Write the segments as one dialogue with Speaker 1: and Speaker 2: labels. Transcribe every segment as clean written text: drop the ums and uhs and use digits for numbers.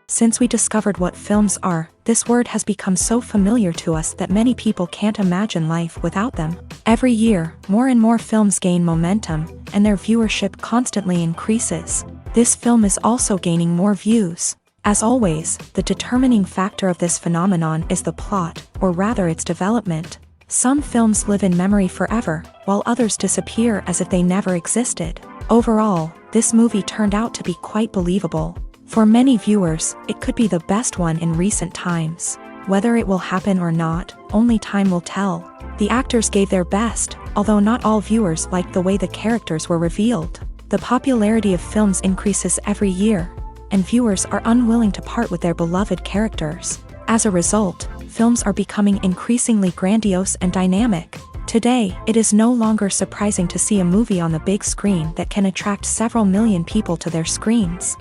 Speaker 1: Since we discovered what films are, this word has become so familiar to us that many people can't imagine life without them. Every year, more and more films gain momentum, and their viewership constantly increases. This film is also gaining more views. As always, the determining factor of this phenomenon is the plot, or rather its development. Some films live in memory forever, while others disappear as if they never existed. Overall, this movie turned out to be quite believable. For many viewers, it could be the best one in recent times. Whether it will happen or not, only time will tell. The actors gave their best, although not all viewers liked the way the characters were revealed. The popularity of films increases every year, and viewers are unwilling to part with their beloved characters. As a result, films are becoming increasingly grandiose and dynamic. Today, it is no longer surprising to see a movie on the big screen that can attract several million people to their screens.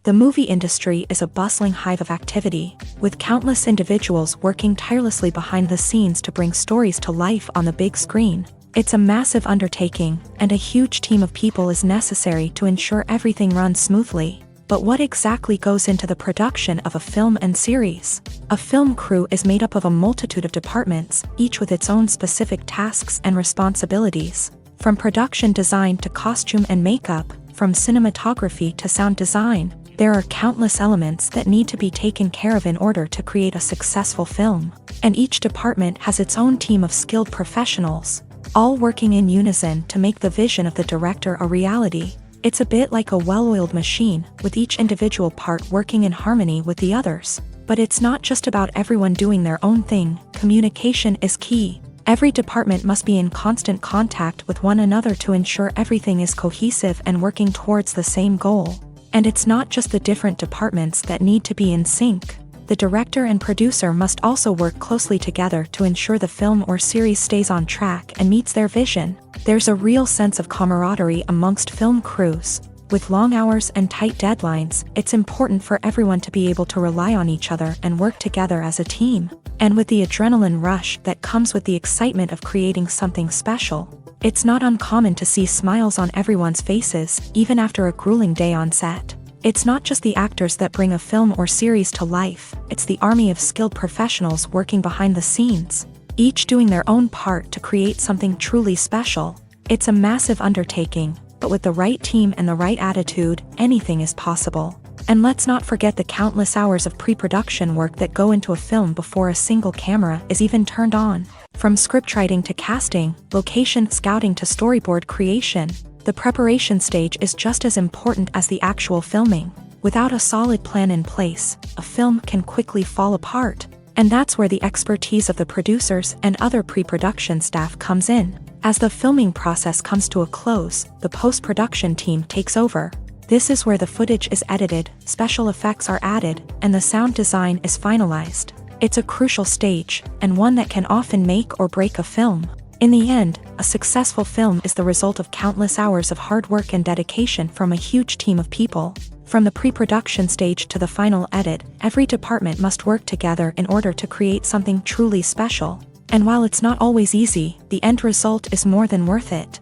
Speaker 1: The movie industry is a bustling hive of activity, with countless individuals working tirelessly behind the scenes to bring stories to life on the big screen. It's a massive undertaking, and a huge team of people is necessary to ensure everything runs smoothly. But what exactly goes into the production of a film and series? A film crew is made up of a multitude of departments, each with its own specific tasks and responsibilities. From production design to costume and makeup, from cinematography to sound design, there are countless elements that need to be taken care of in order to create a successful film. And each department has its own team of skilled professionals, all working in unison to make the vision of the director a reality. It's a bit like a well-oiled machine, with each individual part working in harmony with the others. But it's not just about everyone doing their own thing. Communication is key. Every department must be in constant contact with one another to ensure everything is cohesive and working towards the same goal. And it's not just the different departments that need to be in sync. The director and producer must also work closely together to ensure the film or series stays on track and meets their vision. There's a real sense of camaraderie amongst film crews. With long hours and tight deadlines, it's important for everyone to be able to rely on each other and work together as a team. And with the adrenaline rush that comes with the excitement of creating something special, it's not uncommon to see smiles on everyone's faces, even after a grueling day on set. It's not just the actors that bring a film or series to life, it's the army of skilled professionals working behind the scenes, each doing their own part to create something truly special. It's a massive undertaking, but with the right team and the right attitude, anything is possible. And let's not forget the countless hours of pre-production work that go into a film before a single camera is even turned on. From scriptwriting to casting, location scouting to storyboard creation, the preparation stage is just as important as the actual filming. Without a solid plan in place, a film can quickly fall apart. And that's where the expertise of the producers and other pre-production staff comes in. As the filming process comes to a close, the post-production team takes over. This is where the footage is edited, special effects are added, and the sound design is finalized. It's a crucial stage, and one that can often make or break a film. In the end, a successful film is the result of countless hours of hard work and dedication from a huge team of people. From the pre-production stage to the final edit, every department must work together in order to create something truly special. And while it's not always easy, the end result is more than worth it.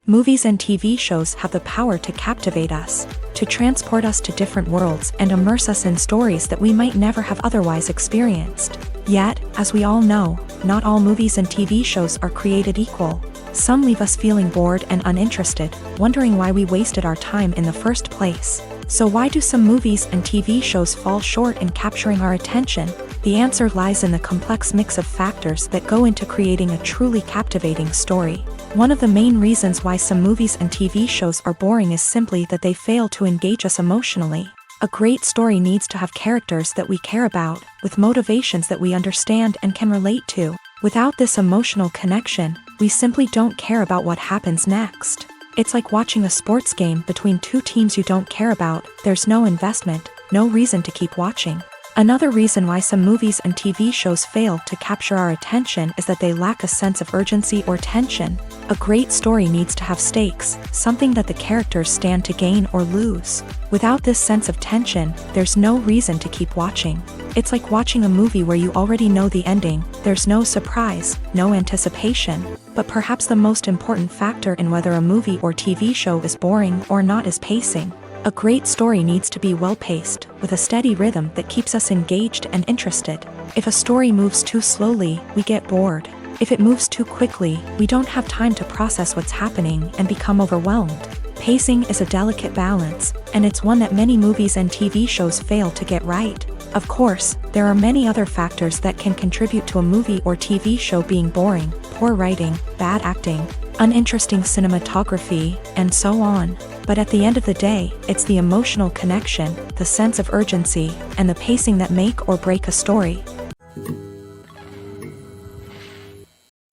Speaker 1: Movies and TV shows have the power to captivate us, to transport us to different worlds and immerse us in stories that we might never have otherwise experienced. Yet, as we all know, not all movies and TV shows are created equal. Some leave us feeling bored and uninterested, wondering why we wasted our time in the first place. So why do some movies and TV shows fall short in capturing our attention? The answer lies in the complex mix of factors that go into creating a truly captivating story. One of the main reasons why some movies and TV shows are boring is simply that they fail to engage us emotionally. A great story needs to have characters that we care about, with motivations that we understand and can relate to. Without this emotional connection, we simply don't care about what happens next. It's like watching a sports game between two teams you don't care about. There's no investment, no reason to keep watching. Another reason why some movies and TV shows fail to capture our attention is that they lack a sense of urgency or tension. A great story needs to have stakes, something that the characters stand to gain or lose. Without this sense of tension, there's no reason to keep watching. It's like watching a movie where you already know the ending. There's no surprise, no anticipation. But perhaps the most important factor in whether a movie or TV show is boring or not is pacing. A great story needs to be well-paced, with a steady rhythm that keeps us engaged and interested. If a story moves too slowly, we get bored. If it moves too quickly, we don't have time to process what's happening and become overwhelmed. Pacing is a delicate balance, and it's one that many movies and TV shows fail to get right. Of course, there are many other factors that can contribute to a movie or TV show being boring: poor writing, bad acting, uninteresting cinematography, and so on. But at the end of the day, it's the emotional connection, the sense of urgency, and the pacing that make or break a story.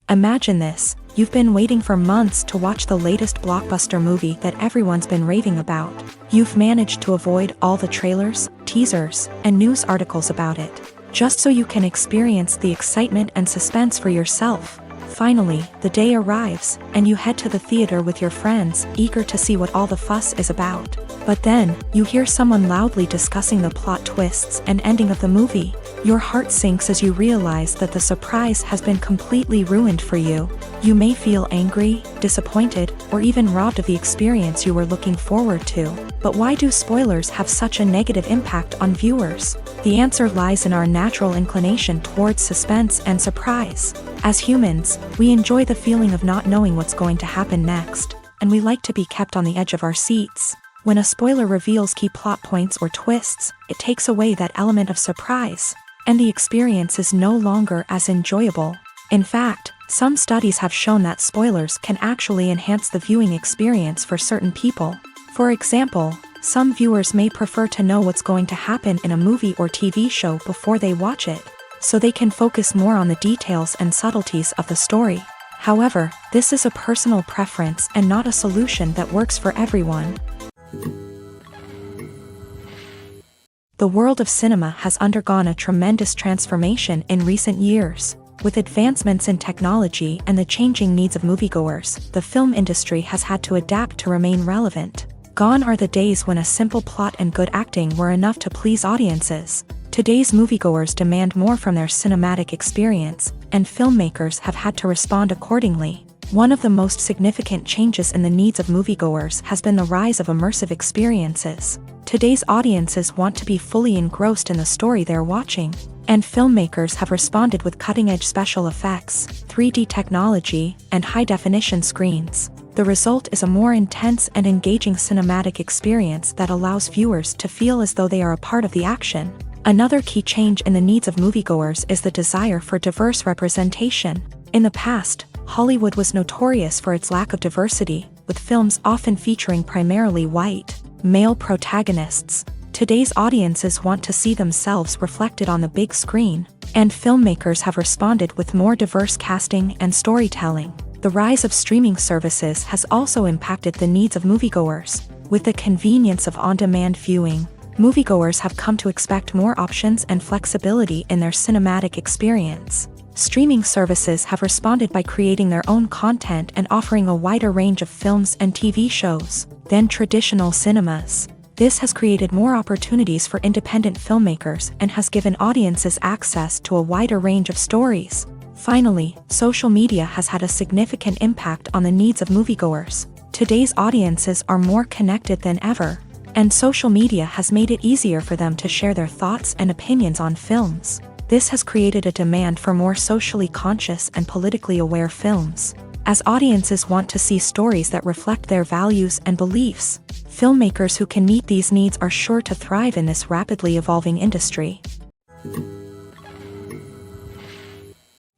Speaker 1: Imagine this: you've been waiting for months to watch the latest blockbuster movie that everyone's been raving about. You've managed to avoid all the trailers, teasers, and news articles about it, just so you can experience the excitement and suspense for yourself. Finally, the day arrives, and you head to the theater with your friends, eager to see what all the fuss is about. But then, you hear someone loudly discussing the plot twists and ending of the movie. Your heart sinks as you realize that the surprise has been completely ruined for you. You may feel angry, disappointed, or even robbed of the experience you were looking forward to. But why do spoilers have such a negative impact on viewers? The answer lies in our natural inclination towards suspense and surprise. As humans, we enjoy the feeling of not knowing what's going to happen next, and we like to be kept on the edge of our seats. When a spoiler reveals key plot points or twists, it takes away that element of surprise, and the experience is no longer as enjoyable. In fact, some studies have shown that spoilers can actually enhance the viewing experience for certain people. For example, some viewers may prefer to know what's going to happen in a movie or TV show before they watch it, so they can focus more on the details and subtleties of the story. However, this is a personal preference and not a solution that works for everyone. The world of cinema has undergone a tremendous transformation in recent years. With advancements in technology and the changing needs of moviegoers, the film industry has had to adapt to remain relevant. Gone are the days when a simple plot and good acting were enough to please audiences. Today's moviegoers demand more from their cinematic experience, and filmmakers have had to respond accordingly. One of the most significant changes in the needs of moviegoers has been the rise of immersive experiences. Today's audiences want to be fully engrossed in the story they're watching, and filmmakers have responded with cutting-edge special effects, 3D technology, and high-definition screens. The result is a more intense and engaging cinematic experience that allows viewers to feel as though they are a part of the action. Another key change in the needs of moviegoers is the desire for diverse representation. In the past, Hollywood was notorious for its lack of diversity, with films often featuring primarily white, male protagonists. Today's audiences want to see themselves reflected on the big screen, and filmmakers have responded with more diverse casting and storytelling. The rise of streaming services has also impacted the needs of moviegoers. With the convenience of on-demand viewing, moviegoers have come to expect more options and flexibility in their cinematic experience. Streaming services have responded by creating their own content and offering a wider range of films and TV shows than traditional cinemas. This has created more opportunities for independent filmmakers and has given audiences access to a wider range of stories. Finally, social media has had a significant impact on the needs of moviegoers. Today's audiences are more connected than ever, and social media has made it easier for them to share their thoughts and opinions on films. This has created a demand for more socially conscious and politically aware films. As audiences want to see stories that reflect their values and beliefs, filmmakers who can meet these needs are sure to thrive in this rapidly evolving industry.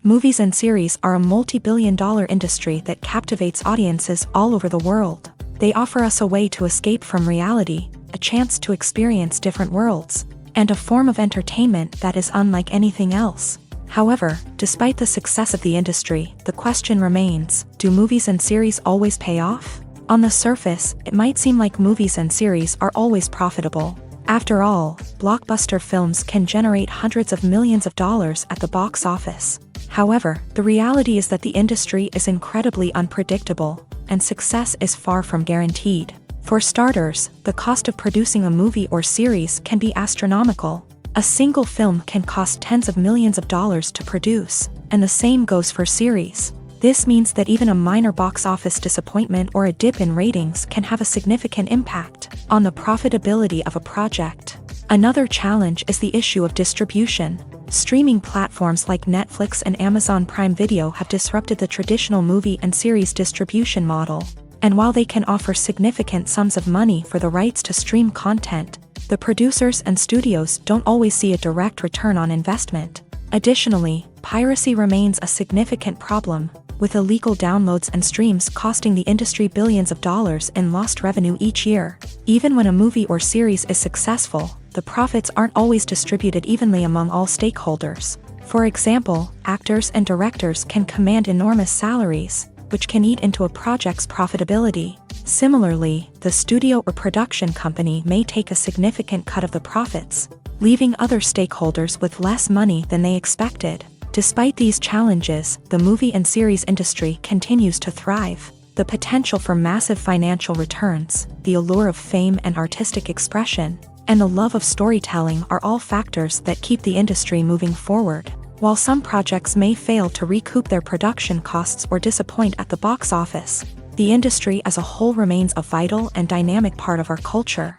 Speaker 1: Movies and series are a multi-billion-dollar industry that captivates audiences all over the world. They offer us a way to escape from reality, a chance to experience different worlds, and a form of entertainment that is unlike anything else. However, despite the success of the industry, the question remains: do movies and series always pay off? On the surface, it might seem like movies and series are always profitable. After all, blockbuster films can generate hundreds of millions of dollars at the box office. However, the reality is that the industry is incredibly unpredictable, and success is far from guaranteed. For starters, the cost of producing a movie or series can be astronomical. A single film can cost tens of millions of dollars to produce, and the same goes for series. This means that even a minor box office disappointment or a dip in ratings can have a significant impact on the profitability of a project. Another challenge is the issue of distribution. Streaming platforms like Netflix and Amazon Prime Video have disrupted the traditional movie and series distribution model. And while they can offer significant sums of money for the rights to stream content, the producers and studios don't always see a direct return on investment. Additionally, piracy remains a significant problem, with illegal downloads and streams costing the industry billions of dollars in lost revenue each year. Even when a movie or series is successful, the profits aren't always distributed evenly among all stakeholders. For example, actors and directors can command enormous salaries, which can eat into a project's profitability. Similarly, the studio or production company may take a significant cut of the profits, leaving other stakeholders with less money than they expected. Despite these challenges, the movie and series industry continues to thrive. The potential for massive financial returns, the allure of fame and artistic expression, and the love of storytelling are all factors that keep the industry moving forward. While some projects may fail to recoup their production costs or disappoint at the box office, the industry as a whole remains a vital and dynamic part of our culture.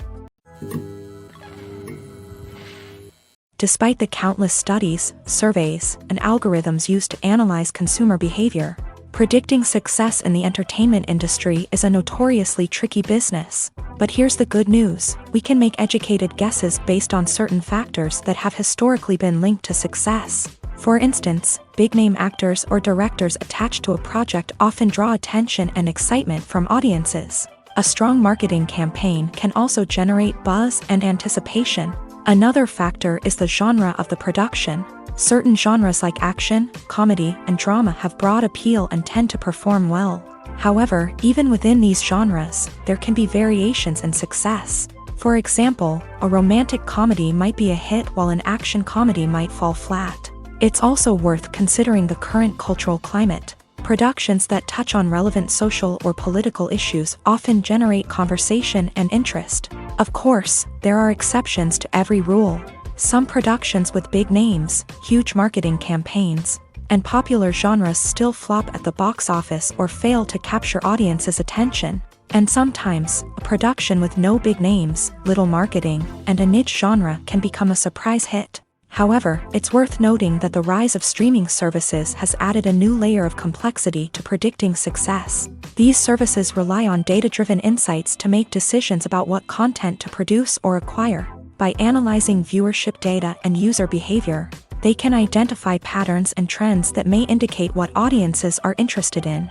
Speaker 1: Despite the countless studies, surveys, and algorithms used to analyze consumer behavior, predicting success in the entertainment industry is a notoriously tricky business. But here's the good news: we can make educated guesses based on certain factors that have historically been linked to success. For instance, big-name actors or directors attached to a project often draw attention and excitement from audiences. A strong marketing campaign can also generate buzz and anticipation. Another factor is the genre of the production. Certain genres like action, comedy, and drama have broad appeal and tend to perform well. However, even within these genres, there can be variations in success. For example, a romantic comedy might be a hit while an action comedy might fall flat. It's also worth considering the current cultural climate. Productions that touch on relevant social or political issues often generate conversation and interest. Of course, there are exceptions to every rule. Some productions with big names, huge marketing campaigns, and popular genres still flop at the box office or fail to capture audiences' attention. And sometimes, a production with no big names, little marketing, and a niche genre can become a surprise hit. However, it's worth noting that the rise of streaming services has added a new layer of complexity to predicting success. These services rely on data-driven insights to make decisions about what content to produce or acquire. By analyzing viewership data and user behavior, they can identify patterns and trends that may indicate what audiences are interested in.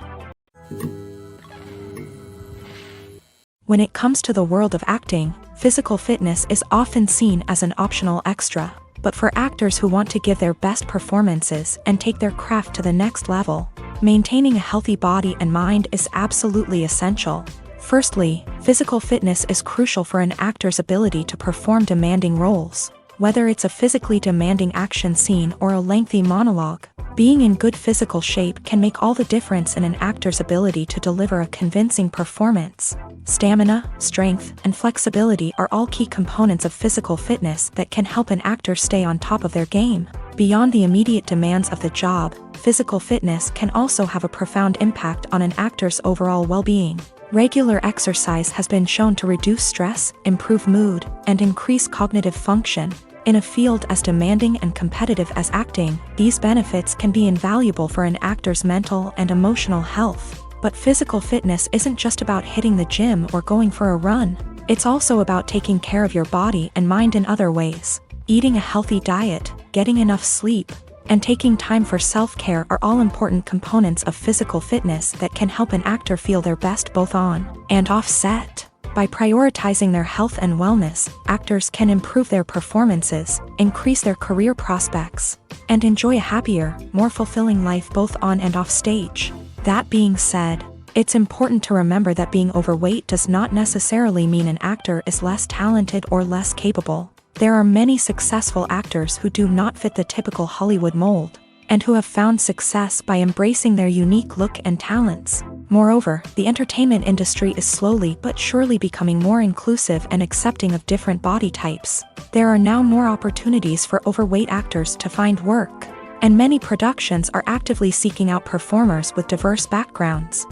Speaker 1: When it comes to the world of acting, physical fitness is often seen as an optional extra. But for actors who want to give their best performances and take their craft to the next level, maintaining a healthy body and mind is absolutely essential. Firstly, physical fitness is crucial for an actor's ability to perform demanding roles. Whether it's a physically demanding action scene or a lengthy monologue, being in good physical shape can make all the difference in an actor's ability to deliver a convincing performance. Stamina, strength, and flexibility are all key components of physical fitness that can help an actor stay on top of their game. Beyond the immediate demands of the job, physical fitness can also have a profound impact on an actor's overall well-being. Regular exercise has been shown to reduce stress, improve mood, and increase cognitive function. In a field as demanding and competitive as acting, these benefits can be invaluable for an actor's mental and emotional health. But physical fitness isn't just about hitting the gym or going for a run. It's also about taking care of your body and mind in other ways. Eating a healthy diet, getting enough sleep, and taking time for self-care are all important components of physical fitness that can help an actor feel their best both on and off set. By prioritizing their health and wellness, actors can improve their performances, increase their career prospects, and enjoy a happier, more fulfilling life both on and off stage. That being said, it's important to remember that being overweight does not necessarily mean an actor is less talented or less capable. There are many successful actors who do not fit the typical Hollywood mold. and who have found success by embracing their unique look and talents. Moreover, the entertainment industry is slowly but surely becoming more inclusive and accepting of different body types. There are now more opportunities for overweight actors to find work, and many productions are actively seeking out performers with diverse backgrounds.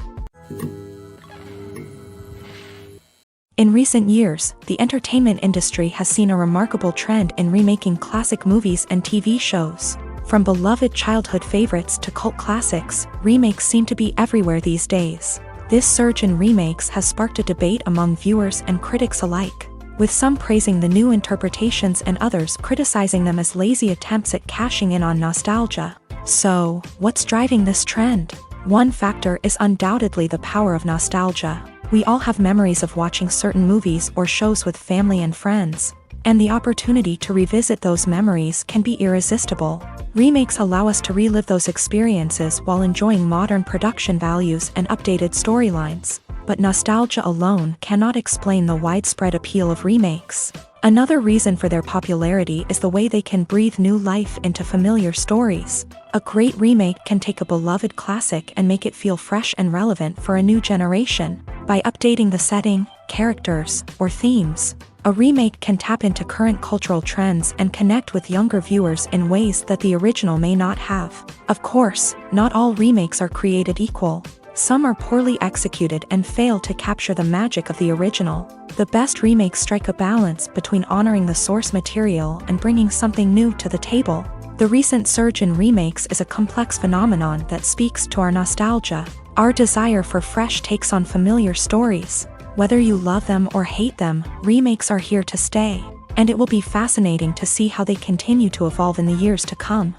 Speaker 1: In recent years, the entertainment industry has seen a remarkable trend in remaking classic movies and TV shows. From beloved childhood favorites to cult classics, remakes seem to be everywhere these days. This surge in remakes has sparked a debate among viewers and critics alike, with some praising the new interpretations and others criticizing them as lazy attempts at cashing in on nostalgia. So, what's driving this trend? One factor is undoubtedly the power of nostalgia. We all have memories of watching certain movies or shows with family and friends, and the opportunity to revisit those memories can be irresistible. Remakes allow us to relive those experiences while enjoying modern production values and updated storylines. But nostalgia alone cannot explain the widespread appeal of remakes. Another reason for their popularity is the way they can breathe new life into familiar stories. A great remake can take a beloved classic and make it feel fresh and relevant for a new generation. By updating the setting, characters, or themes, a remake can tap into current cultural trends and connect with younger viewers in ways that the original may not have. Of course, not all remakes are created equal. Some are poorly executed and fail to capture the magic of the original. The best remakes strike a balance between honoring the source material and bringing something new to the table. The recent surge in remakes is a complex phenomenon that speaks to our nostalgia, our desire for fresh takes on familiar stories. Whether you love them or hate them, remakes are here to stay, and it will be fascinating to see how they continue to evolve in the years to come.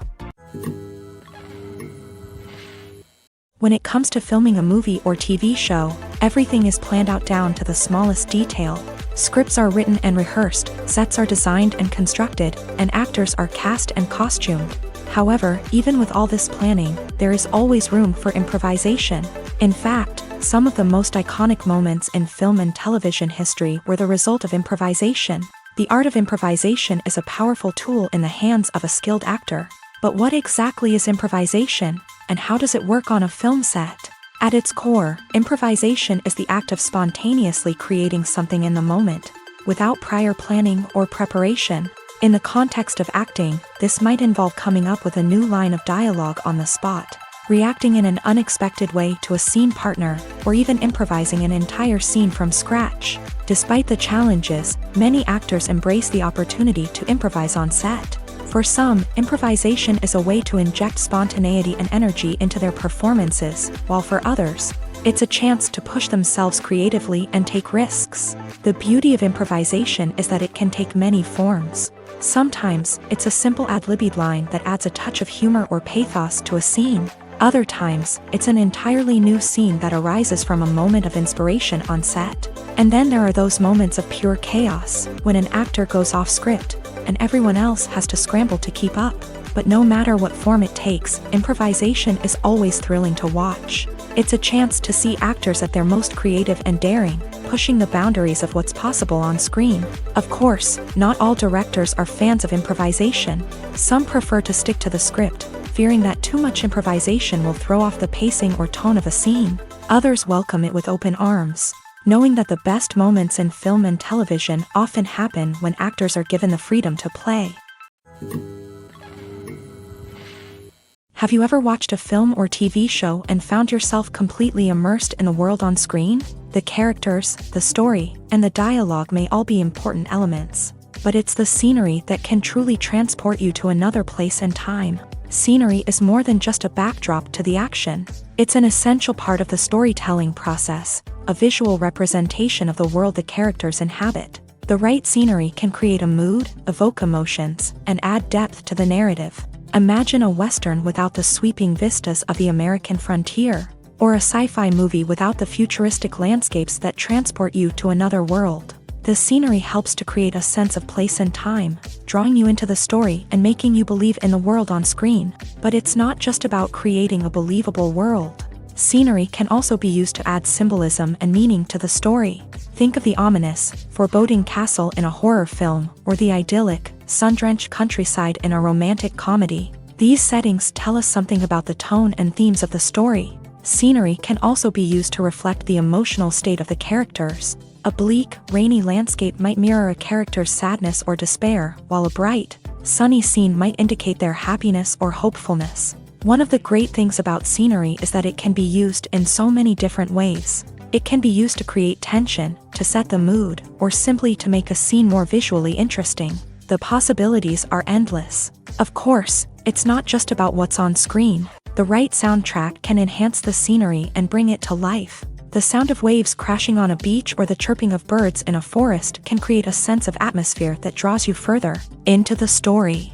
Speaker 1: When it comes to filming a movie or TV show, everything is planned out down to the smallest detail. Scripts are written and rehearsed, sets are designed and constructed, and actors are cast and costumed. However, even with all this planning, there is always room for improvisation. In fact, some of the most iconic moments in film and television history were the result of improvisation. The art of improvisation is a powerful tool in the hands of a skilled actor. But what exactly is improvisation, and how does it work on a film set? At its core, improvisation is the act of spontaneously creating something in the moment, without prior planning or preparation. In the context of acting, this might involve coming up with a new line of dialogue on the spot, reacting in an unexpected way to a scene partner, or even improvising an entire scene from scratch. Despite the challenges, many actors embrace the opportunity to improvise on set. For some, improvisation is a way to inject spontaneity and energy into their performances, while for others, it's a chance to push themselves creatively and take risks. The beauty of improvisation is that it can take many forms. Sometimes, it's a simple ad-libbed line that adds a touch of humor or pathos to a scene. Other times, it's an entirely new scene that arises from a moment of inspiration on set. And then there are those moments of pure chaos, when an actor goes off script, and everyone else has to scramble to keep up. But no matter what form it takes, improvisation is always thrilling to watch. It's a chance to see actors at their most creative and daring, pushing the boundaries of what's possible on screen. Of course, not all directors are fans of improvisation. Some prefer to stick to the script, fearing that too much improvisation will throw off the pacing or tone of a scene. Others welcome it with open arms, knowing that the best moments in film and television often happen when actors are given the freedom to play. Have you ever watched a film or TV show and found yourself completely immersed in the world on screen? The characters, the story, and the dialogue may all be important elements, but it's the scenery that can truly transport you to another place and time. Scenery is more than just a backdrop to the action. It's an essential part of the storytelling process, a visual representation of the world the characters inhabit. The right scenery can create a mood, evoke emotions, and add depth to the narrative. Imagine a Western without the sweeping vistas of the American frontier, or a sci-fi movie without the futuristic landscapes that transport you to another world. The scenery helps to create a sense of place and time, drawing you into the story and making you believe in the world on screen. But it's not just about creating a believable world. Scenery can also be used to add symbolism and meaning to the story. Think of the ominous, foreboding castle in a horror film, or the idyllic, sun-drenched countryside in a romantic comedy. These settings tell us something about the tone and themes of the story. Scenery can also be used to reflect the emotional state of the characters. A bleak, rainy landscape might mirror a character's sadness or despair, while a bright, sunny scene might indicate their happiness or hopefulness. One of the great things about scenery is that it can be used in so many different ways. It can be used to create tension, to set the mood, or simply to make a scene more visually interesting. The possibilities are endless. Of course, it's not just about what's on screen. The right soundtrack can enhance the scenery and bring it to life. The sound of waves crashing on a beach or the chirping of birds in a forest can create a sense of atmosphere that draws you further into the story.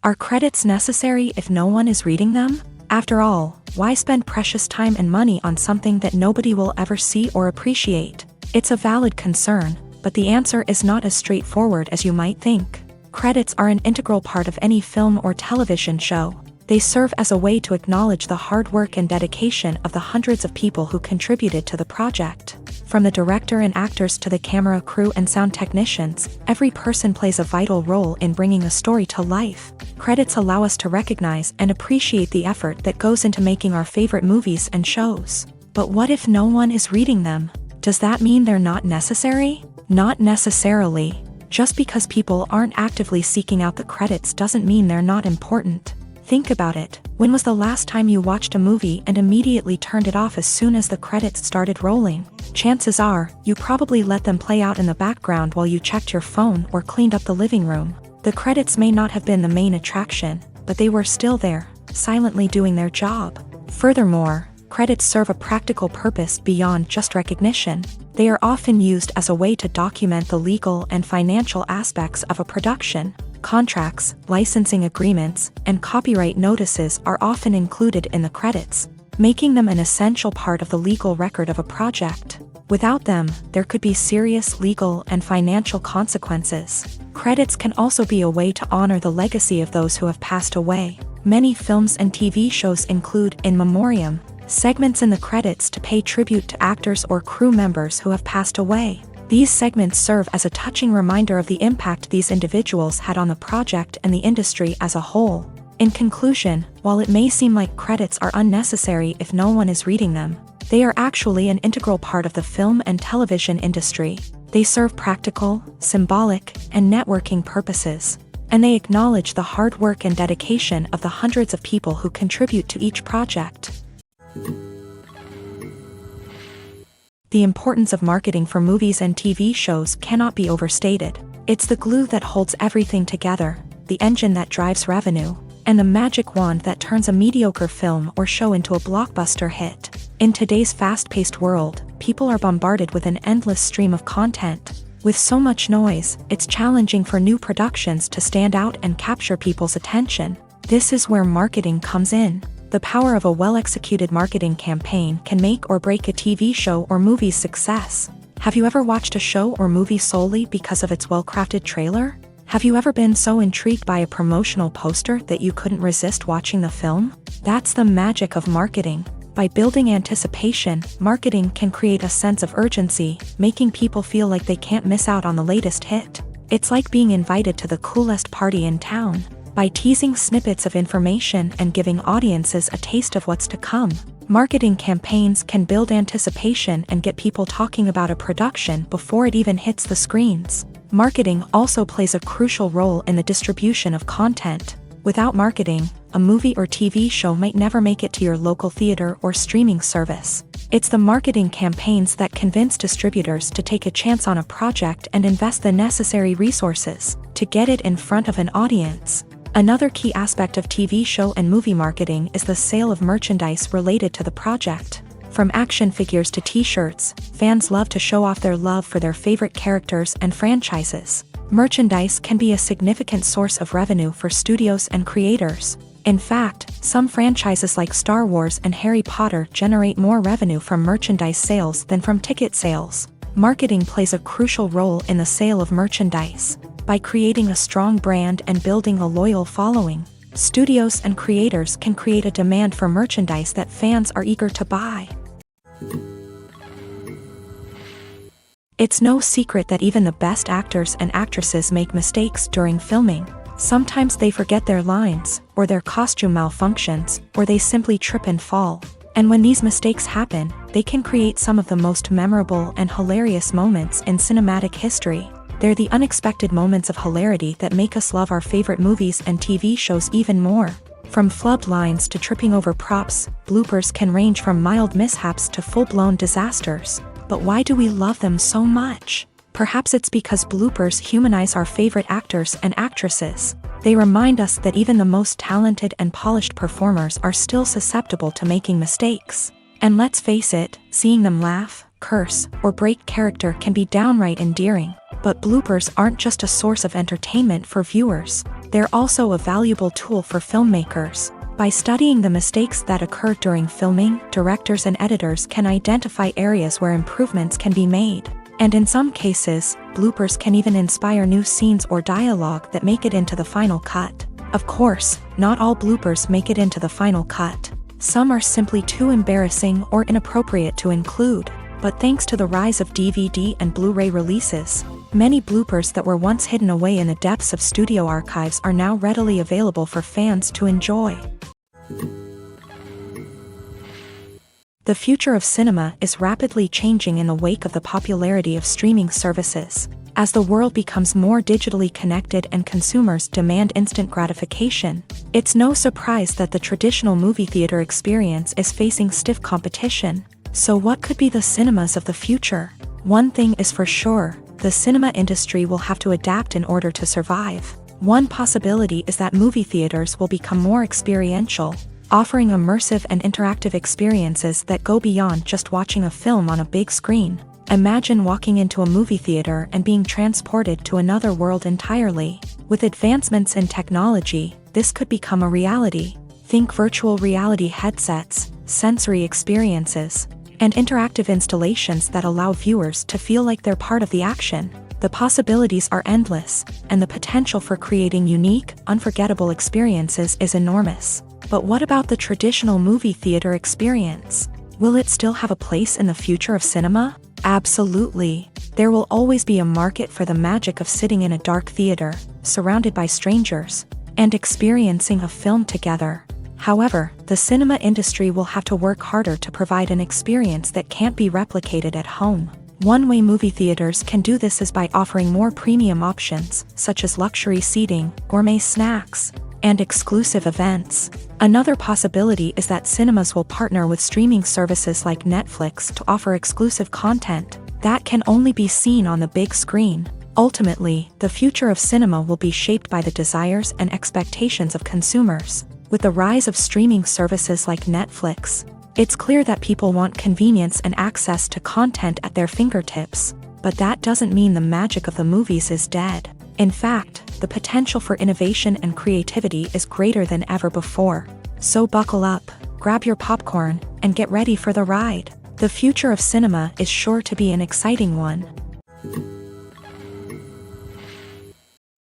Speaker 1: Are credits necessary if no one is reading them? After all, why spend precious time and money on something that nobody will ever see or appreciate? It's a valid concern, but the answer is not as straightforward as you might think. Credits are an integral part of any film or television show. They serve as a way to acknowledge the hard work and dedication of the hundreds of people who contributed to the project. From the director and actors to the camera crew and sound technicians, every person plays a vital role in bringing a story to life. Credits allow us to recognize and appreciate the effort that goes into making our favorite movies and shows. But what if no one is reading them? Does that mean they're not necessary? Not necessarily. Just because people aren't actively seeking out the credits doesn't mean they're not important. Think about it. When was the last time you watched a movie and immediately turned it off as soon as the credits started rolling? Chances are, you probably let them play out in the background while you checked your phone or cleaned up the living room. The credits may not have been the main attraction, but they were still there, silently doing their job. Furthermore, credits serve a practical purpose beyond just recognition. They are often used as a way to document the legal and financial aspects of a production. Contracts, licensing agreements, and copyright notices are often included in the credits, making them an essential part of the legal record of a project. Without them, there could be serious legal and financial consequences. Credits can also be a way to honor the legacy of those who have passed away. Many films and TV shows include in memoriam segments in the credits to pay tribute to actors or crew members who have passed away. These segments serve as a touching reminder of the impact these individuals had on the project and the industry as a whole. In conclusion, while it may seem like credits are unnecessary if no one is reading them, they are actually an integral part of the film and television industry. They serve practical, symbolic, and networking purposes, and they acknowledge the hard work and dedication of the hundreds of people who contribute to each project. The importance of marketing for movies and TV shows cannot be overstated. It's the glue that holds everything together, the engine that drives revenue, and the magic wand that turns a mediocre film or show into a blockbuster hit. In today's fast-paced world, people are bombarded with an endless stream of content. With so much noise, it's challenging for new productions to stand out and capture people's attention. This is where marketing comes in. The power of a well-executed marketing campaign can make or break a TV show or movie's success. Have you ever watched a show or movie solely because of its well-crafted trailer? Have you ever been so intrigued by a promotional poster that you couldn't resist watching the film? That's the magic of marketing. By building anticipation, marketing can create a sense of urgency, making people feel like they can't miss out on the latest hit. It's like being invited to the coolest party in town. By teasing snippets of information and giving audiences a taste of what's to come, marketing campaigns can build anticipation and get people talking about a production before it even hits the screens. Marketing also plays a crucial role in the distribution of content. Without marketing, a movie or TV show might never make it to your local theater or streaming service. It's the marketing campaigns that convince distributors to take a chance on a project and invest the necessary resources to get it in front of an audience. Another key aspect of TV show and movie marketing is the sale of merchandise related to the project. From action figures to t-shirts, fans love to show off their love for their favorite characters and franchises. Merchandise can be a significant source of revenue for studios and creators. In fact, some franchises like Star Wars and Harry Potter generate more revenue from merchandise sales than from ticket sales. Marketing plays a crucial role in the sale of merchandise. By creating a strong brand and building a loyal following, studios and creators can create a demand for merchandise that fans are eager to buy. It's no secret that even the best actors and actresses make mistakes during filming. Sometimes they forget their lines, or their costume malfunctions, or they simply trip and fall. And when these mistakes happen, they can create some of the most memorable and hilarious moments in cinematic history. They're the unexpected moments of hilarity that make us love our favorite movies and TV shows even more. From flubbed lines to tripping over props, bloopers can range from mild mishaps to full-blown disasters. But why do we love them so much? Perhaps it's because bloopers humanize our favorite actors and actresses. They remind us that even the most talented and polished performers are still susceptible to making mistakes. And let's face it, seeing them laugh, curse, or break character can be downright endearing. But bloopers aren't just a source of entertainment for viewers. They're also a valuable tool for filmmakers. By studying the mistakes that occur during filming, directors and editors can identify areas where improvements can be made. And in some cases, bloopers can even inspire new scenes or dialogue that make it into the final cut. Of course, not all bloopers make it into the final cut. Some are simply too embarrassing or inappropriate to include. But thanks to the rise of DVD and Blu-ray releases, many bloopers that were once hidden away in the depths of studio archives are now readily available for fans to enjoy. The future of cinema is rapidly changing in the wake of the popularity of streaming services. As the world becomes more digitally connected and consumers demand instant gratification, it's no surprise that the traditional movie theater experience is facing stiff competition. So what could be the cinemas of the future? One thing is for sure, the cinema industry will have to adapt in order to survive. One possibility is that movie theaters will become more experiential, offering immersive and interactive experiences that go beyond just watching a film on a big screen. Imagine walking into a movie theater and being transported to another world entirely. With advancements in technology, this could become a reality. Think virtual reality headsets, sensory experiences, and interactive installations that allow viewers to feel like they're part of the action. The possibilities are endless, and the potential for creating unique, unforgettable experiences is enormous. But what about the traditional movie theater experience? Will it still have a place in the future of cinema? Absolutely. There will always be a market for the magic of sitting in a dark theater, surrounded by strangers, and experiencing a film together. However, the cinema industry will have to work harder to provide an experience that can't be replicated at home. One way movie theaters can do this is by offering more premium options, such as luxury seating, gourmet snacks, and exclusive events. Another possibility is that cinemas will partner with streaming services like Netflix to offer exclusive content that can only be seen on the big screen. Ultimately, the future of cinema will be shaped by the desires and expectations of consumers. With the rise of streaming services like Netflix, it's clear that people want convenience and access to content at their fingertips. But that doesn't mean the magic of the movies is dead. In fact, the potential for innovation and creativity is greater than ever before. So buckle up, grab your popcorn, and get ready for the ride. The future of cinema is sure to be an exciting one.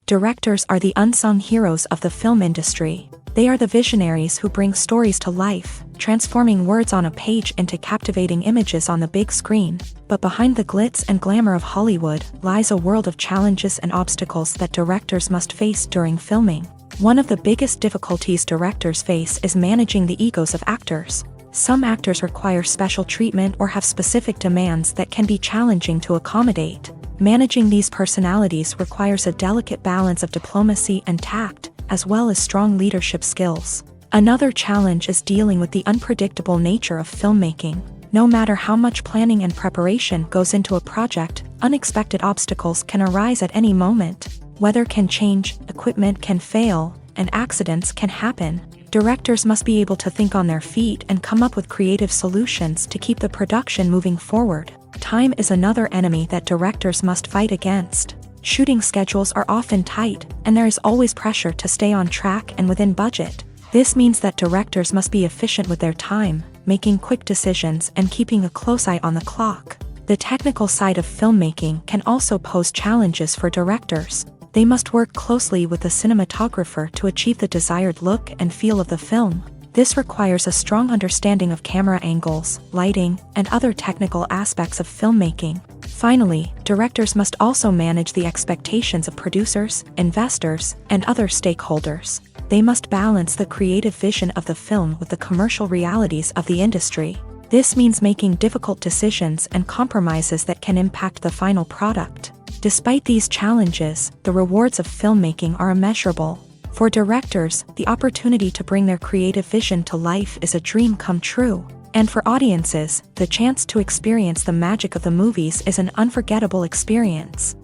Speaker 1: Directors are the unsung heroes of the film industry. They are the visionaries who bring stories to life, transforming words on a page into captivating images on the big screen. But behind the glitz and glamour of Hollywood lies a world of challenges and obstacles that directors must face during filming. One of the biggest difficulties directors face is managing the egos of actors. Some actors require special treatment or have specific demands that can be challenging to accommodate. Managing these personalities requires a delicate balance of diplomacy and tact, as well as strong leadership skills. Another challenge is dealing with the unpredictable nature of filmmaking. No matter how much planning and preparation goes into a project, unexpected obstacles can arise at any moment. Weather can change, equipment can fail, and accidents can happen. Directors must be able to think on their feet and come up with creative solutions to keep the production moving forward. Time is another enemy that directors must fight against. Shooting schedules are often tight, and there is always pressure to stay on track and within budget. This means that directors must be efficient with their time, making quick decisions and keeping a close eye on the clock. The technical side of filmmaking can also pose challenges for directors. They must work closely with the cinematographer to achieve the desired look and feel of the film. This requires a strong understanding of camera angles, lighting, and other technical aspects of filmmaking. Finally, directors must also manage the expectations of producers, investors, and other stakeholders. They must balance the creative vision of the film with the commercial realities of the industry. This means making difficult decisions and compromises that can impact the final product. Despite these challenges, the rewards of filmmaking are immeasurable. For directors, the opportunity to bring their creative vision to life is a dream come true. And for audiences, the chance to experience the magic of the movies is an unforgettable experience.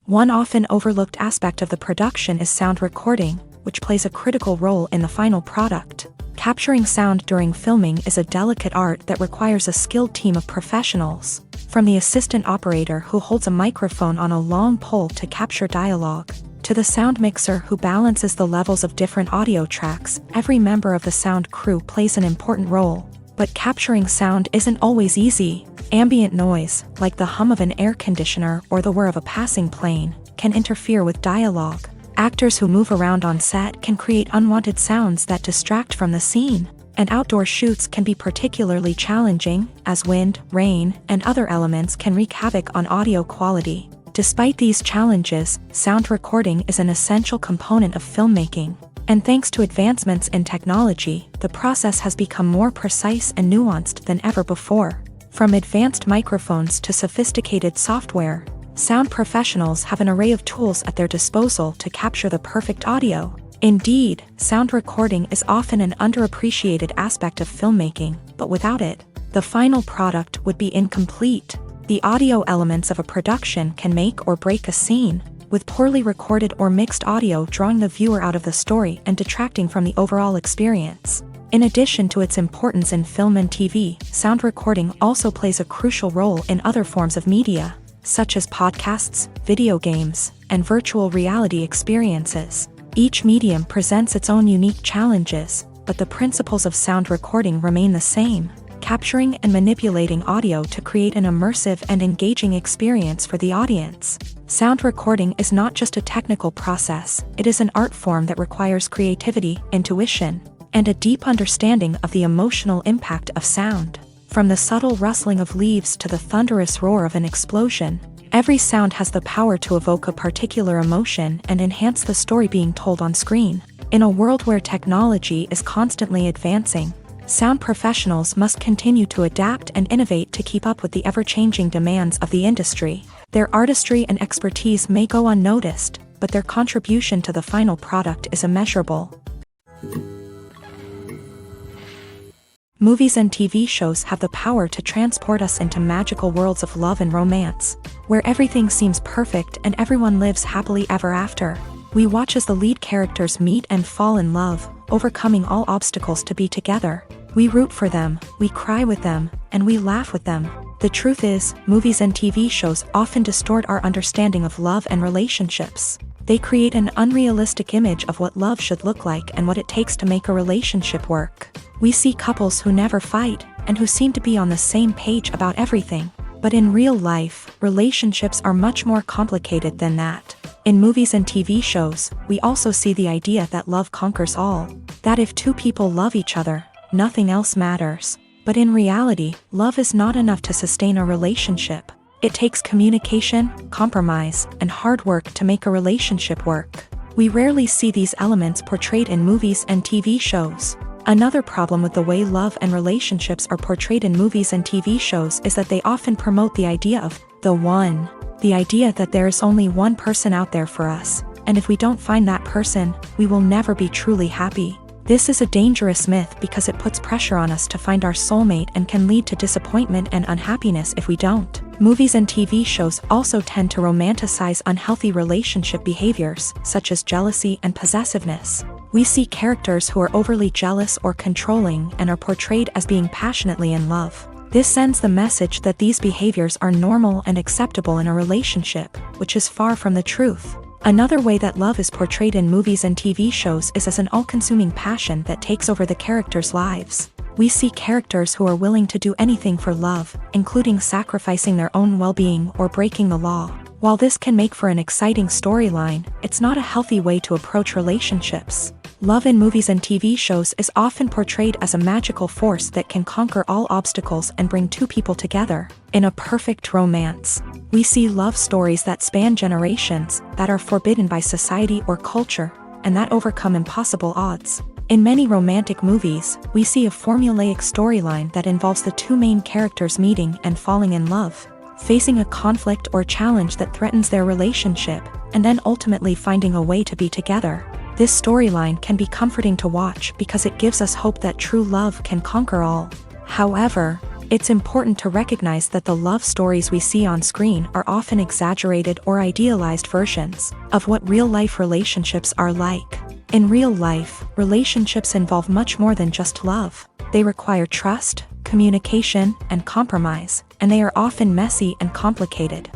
Speaker 1: One often overlooked aspect of the production is sound recording, which plays a critical role in the final product. Capturing sound during filming is a delicate art that requires a skilled team of professionals. From the assistant operator who holds a microphone on a long pole to capture dialogue, to the sound mixer who balances the levels of different audio tracks, every member of the sound crew plays an important role. But capturing sound isn't always easy. Ambient noise, like the hum of an air conditioner or the whir of a passing plane, can interfere with dialogue. Actors who move around on set can create unwanted sounds that distract from the scene. And outdoor shoots can be particularly challenging, as wind, rain, and other elements can wreak havoc on audio quality. Despite these challenges, sound recording is an essential component of filmmaking. And thanks to advancements in technology, the process has become more precise and nuanced than ever before. From advanced microphones to sophisticated software, sound professionals have an array of tools at their disposal to capture the perfect audio. Indeed, sound recording is often an underappreciated aspect of filmmaking, but without it, the final product would be incomplete. The audio elements of a production can make or break a scene, with poorly recorded or mixed audio drawing the viewer out of the story and detracting from the overall experience. In addition to its importance in film and TV, sound recording also plays a crucial role in other forms of media, such as podcasts, video games, and virtual reality experiences. Each medium presents its own unique challenges, but the principles of sound recording remain the same, capturing and manipulating audio to create an immersive and engaging experience for the audience. Sound recording is not just a technical process, it is an art form that requires creativity, intuition, and a deep understanding of the emotional impact of sound. From the subtle rustling of leaves to the thunderous roar of an explosion, every sound has the power to evoke a particular emotion and enhance the story being told on screen. In a world where technology is constantly advancing, sound professionals must continue to adapt and innovate to keep up with the ever-changing demands of the industry. Their artistry and expertise may go unnoticed, but their contribution to the final product is immeasurable. Movies and TV shows have the power to transport us into magical worlds of love and romance, where everything seems perfect and everyone lives happily ever after. We watch as the lead characters meet and fall in love, overcoming all obstacles to be together. We root for them, we cry with them, and we laugh with them. The truth is, movies and TV shows often distort our understanding of love and relationships. They create an unrealistic image of what love should look like and what it takes to make a relationship work. We see couples who never fight, and who seem to be on the same page about everything. But in real life, relationships are much more complicated than that. In movies and TV shows, we also see the idea that love conquers all. That if two people love each other, nothing else matters. But in reality, love is not enough to sustain a relationship. It takes communication, compromise, and hard work to make a relationship work. We rarely see these elements portrayed in movies and TV shows. Another problem with the way love and relationships are portrayed in movies and TV shows is that they often promote the idea of the one. The idea that there is only one person out there for us, and if we don't find that person, we will never be truly happy. This is a dangerous myth because it puts pressure on us to find our soulmate and can lead to disappointment and unhappiness if we don't. Movies and TV shows also tend to romanticize unhealthy relationship behaviors, such as jealousy and possessiveness. We see characters who are overly jealous or controlling and are portrayed as being passionately in love. This sends the message that these behaviors are normal and acceptable in a relationship, which is far from the truth. Another way that love is portrayed in movies and TV shows is as an all-consuming passion that takes over the characters' lives. We see characters who are willing to do anything for love, including sacrificing their own well-being or breaking the law. While this can make for an exciting storyline, it's not a healthy way to approach relationships. Love in movies and TV shows is often portrayed as a magical force that can conquer all obstacles and bring two people together in a perfect romance. We see love stories that span generations, that are forbidden by society or culture, and that overcome impossible odds. In many romantic movies, we see a formulaic storyline that involves the two main characters meeting and falling in love, facing a conflict or challenge that threatens their relationship, and then ultimately finding a way to be together. This storyline can be comforting to watch because it gives us hope that true love can conquer all. However, it's important to recognize that the love stories we see on screen are often exaggerated or idealized versions of what real-life relationships are like. In real life, relationships involve much more than just love. They require trust, communication, and compromise, and they are often messy and complicated.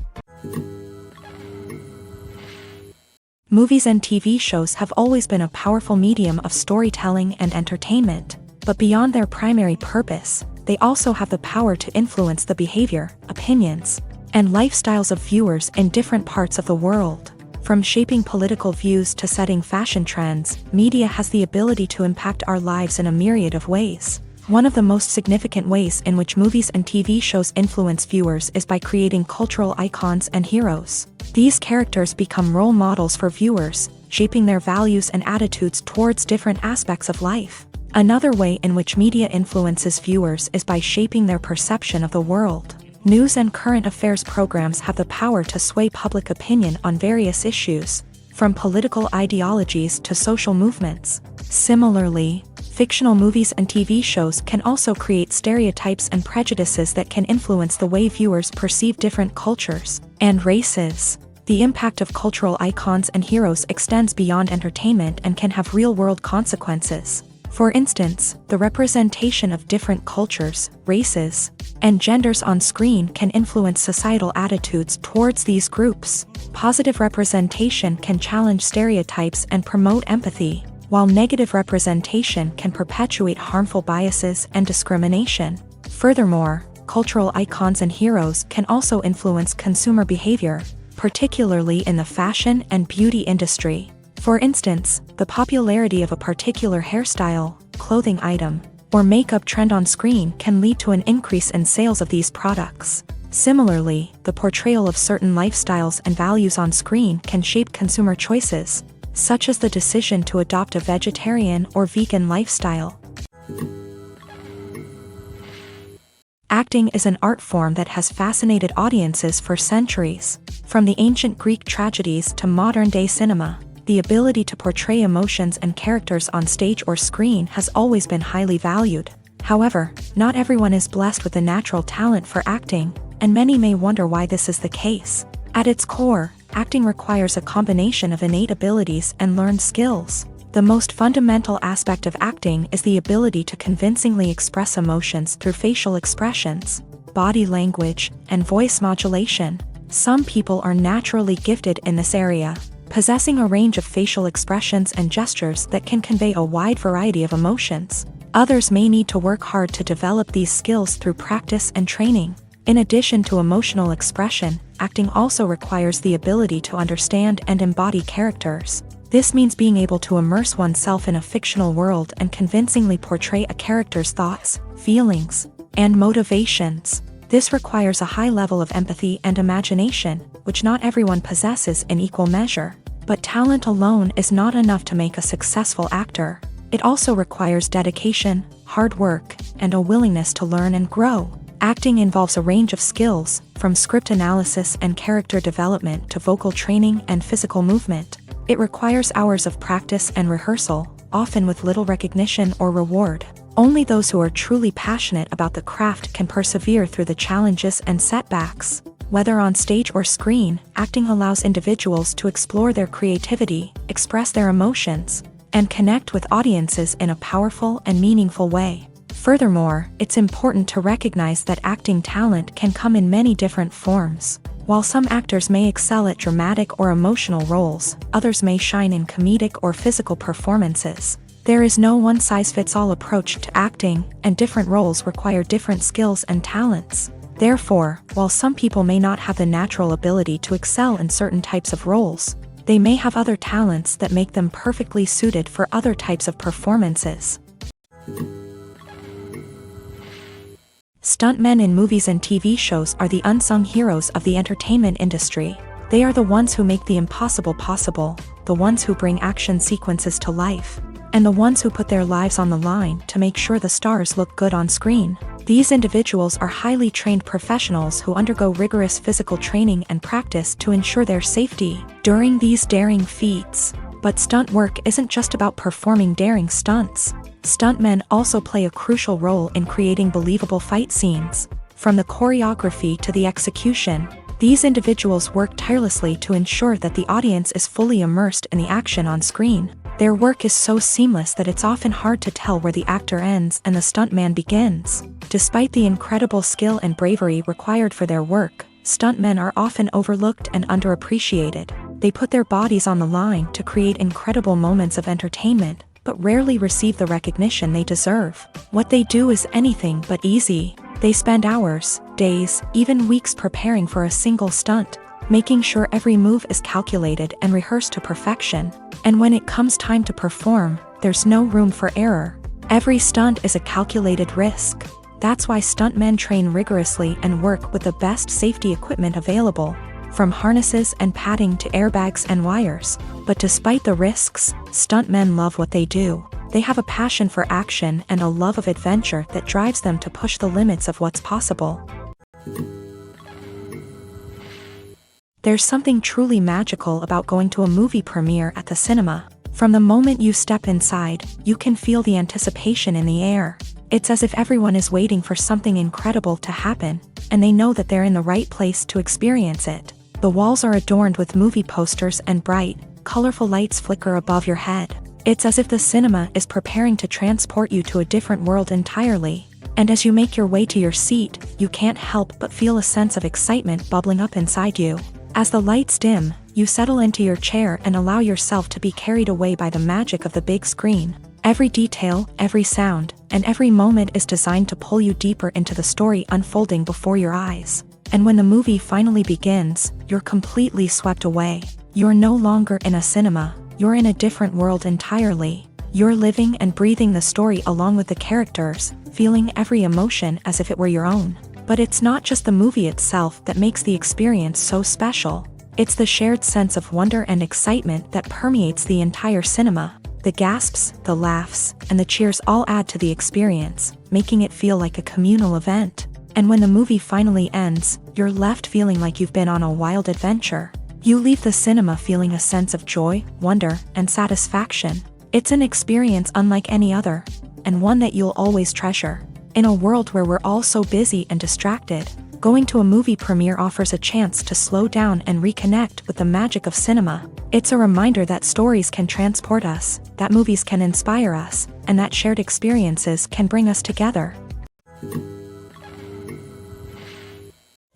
Speaker 1: Movies and TV shows have always been a powerful medium of storytelling and entertainment, but beyond their primary purpose, they also have the power to influence the behavior, opinions, and lifestyles of viewers in different parts of the world. From shaping political views to setting fashion trends, media has the ability to impact our lives in a myriad of ways. One of the most significant ways in which movies and TV shows influence viewers is by creating cultural icons and heroes. These characters become role models for viewers, shaping their values and attitudes towards different aspects of life. Another way in which media influences viewers is by shaping their perception of the world. News and current affairs programs have the power to sway public opinion on various issues, from political ideologies to social movements. Similarly, fictional movies and TV shows can also create stereotypes and prejudices that can influence the way viewers perceive different cultures and races. The impact of cultural icons and heroes extends beyond entertainment and can have real-world consequences. For instance, the representation of different cultures, races, and genders on screen can influence societal attitudes towards these groups. Positive representation can challenge stereotypes and promote empathy, while negative representation can perpetuate harmful biases and discrimination. Furthermore, cultural icons and heroes can also influence consumer behavior, particularly in the fashion and beauty industry. For instance, the popularity of a particular hairstyle, clothing item, or makeup trend on screen can lead to an increase in sales of these products. Similarly, the portrayal of certain lifestyles and values on screen can shape consumer choices, such as the decision to adopt a vegetarian or vegan lifestyle. Acting is an art form that has fascinated audiences for centuries. From the ancient Greek tragedies to modern-day cinema, the ability to portray emotions and characters on stage or screen has always been highly valued. However, not everyone is blessed with the natural talent for acting, and many may wonder why this is the case. At its core, acting requires a combination of innate abilities and learned skills. The most fundamental aspect of acting is the ability to convincingly express emotions through facial expressions, body language, and voice modulation. Some people are naturally gifted in this area, possessing a range of facial expressions and gestures that can convey a wide variety of emotions. Others may need to work hard to develop these skills through practice and training. In addition to emotional expression, acting also requires the ability to understand and embody characters. This means being able to immerse oneself in a fictional world and convincingly portray a character's thoughts, feelings, and motivations. This requires a high level of empathy and imagination, which not everyone possesses in equal measure. But talent alone is not enough to make a successful actor. It also requires dedication, hard work, and a willingness to learn and grow. Acting involves a range of skills, from script analysis and character development to vocal training and physical movement. It requires hours of practice and rehearsal, often with little recognition or reward. Only those who are truly passionate about the craft can persevere through the challenges and setbacks. Whether on stage or screen, acting allows individuals to explore their creativity, express their emotions, and connect with audiences in a powerful and meaningful way. Furthermore, it's important to recognize that acting talent can come in many different forms. While some actors may excel at dramatic or emotional roles, others may shine in comedic or physical performances. There is no one-size-fits-all approach to acting, and different roles require different skills and talents. Therefore, while some people may not have the natural ability to excel in certain types of roles, They may have other talents that make them perfectly suited for other types of performances. Stuntmen in movies and TV shows are the unsung heroes of the entertainment industry. They are the ones who make the impossible possible, the ones who bring action sequences to life, and the ones who put their lives on the line to make sure the stars look good on screen. These individuals are highly trained professionals who undergo rigorous physical training and practice to ensure their safety during these daring feats. But stunt work isn't just about performing daring stunts. Stuntmen also play a crucial role in creating believable fight scenes. From the choreography to the execution, these individuals work tirelessly to ensure that the audience is fully immersed in the action on screen. Their work is so seamless that it's often hard to tell where the actor ends and the stuntman begins. Despite the incredible skill and bravery required for their work, stuntmen are often overlooked and underappreciated. They put their bodies on the line to create incredible moments of entertainment, but rarely receive the recognition they deserve. What they do is anything but easy. They spend hours, days, even weeks preparing for a single stunt, making sure every move is calculated and rehearsed to perfection. And when it comes time to perform, there's no room for error. Every stunt is a calculated risk. That's why stuntmen train rigorously and work with the best safety equipment available, from harnesses and padding to airbags and wires. But despite the risks, stuntmen love what they do. They have a passion for action and a love of adventure that drives them to push the limits of what's possible. There's something truly magical about going to a movie premiere at the cinema. From the moment you step inside, you can feel the anticipation in the air. It's as if everyone is waiting for something incredible to happen, and they know that they're in the right place to experience it. The walls are adorned with movie posters and bright, colorful lights flicker above your head. It's as if the cinema is preparing to transport you to a different world entirely. And as you make your way to your seat, you can't help but feel a sense of excitement bubbling up inside you. As the lights dim, you settle into your chair and allow yourself to be carried away by the magic of the big screen. Every detail, every sound, and every moment is designed to pull you deeper into the story unfolding before your eyes. And when the movie finally begins, you're completely swept away. You're no longer in a cinema, you're in a different world entirely. You're living and breathing the story along with the characters, feeling every emotion as if it were your own. But it's not just the movie itself that makes the experience so special. It's the shared sense of wonder and excitement that permeates the entire cinema. The gasps, the laughs, and the cheers all add to the experience, making it feel like a communal event. And when the movie finally ends, you're left feeling like you've been on a wild adventure. You leave the cinema feeling a sense of joy, wonder, and satisfaction. It's an experience unlike any other, and one that you'll always treasure. In a world where we're all so busy and distracted, going to a movie premiere offers a chance to slow down and reconnect with the magic of cinema. It's a reminder that stories can transport us, that movies can inspire us, and that shared experiences can bring us together.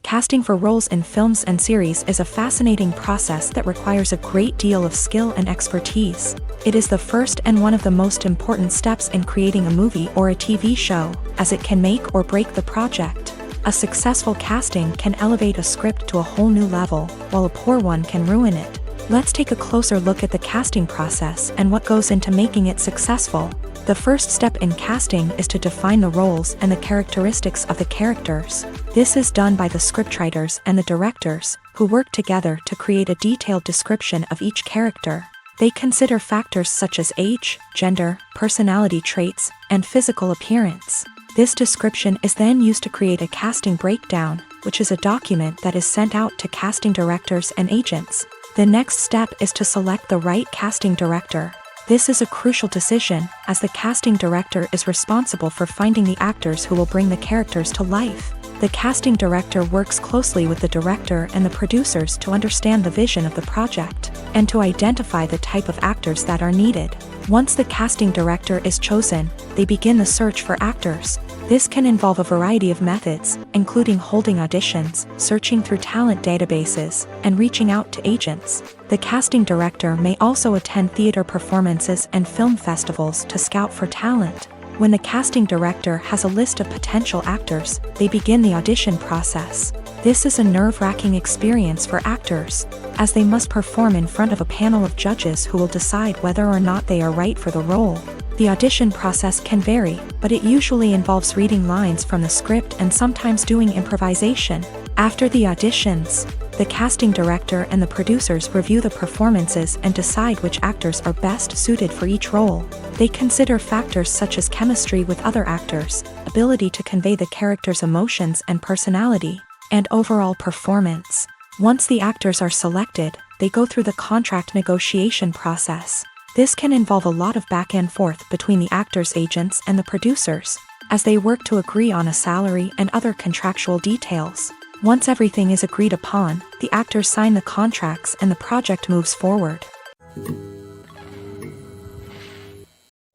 Speaker 1: Casting for roles in films and series is a fascinating process that requires a great deal of skill and expertise. It is the first and one of the most important steps in creating a movie or a TV show, as it can make or break the project. A successful casting can elevate a script to a whole new level, while a poor one can ruin it. Let's take a closer look at the casting process and what goes into making it successful. The first step in casting is to define the roles and the characteristics of the characters. This is done by the scriptwriters and the directors, who work together to create a detailed description of each character. They consider factors such as age, gender, personality traits, and physical appearance. This description is then used to create a casting breakdown, which is a document that is sent out to casting directors and agents. The next step is to select the right casting director. This is a crucial decision, as the casting director is responsible for finding the actors who will bring the characters to life. The casting director works closely with the director and the producers to understand the vision of the project, and to identify the type of actors that are needed. Once the casting director is chosen, they begin the search for actors. This can involve a variety of methods, including holding auditions, searching through talent databases, and reaching out to agents. The casting director may also attend theater performances and film festivals to scout for talent. When the casting director has a list of potential actors, they begin the audition process. This is a nerve-wracking experience for actors, as they must perform in front of a panel of judges who will decide whether or not they are right for the role. The audition process can vary, but it usually involves reading lines from the script and sometimes doing improvisation. After the auditions, the casting director and the producers review the performances and decide which actors are best suited for each role. They consider factors such as chemistry with other actors, ability to convey the character's emotions and personality, and overall performance. Once the actors are selected, they go through the contract negotiation process. This can involve a lot of back and forth between the actors' agents and the producers, as they work to agree on a salary and other contractual details. Once everything is agreed upon, the actors sign the contracts and the project moves forward.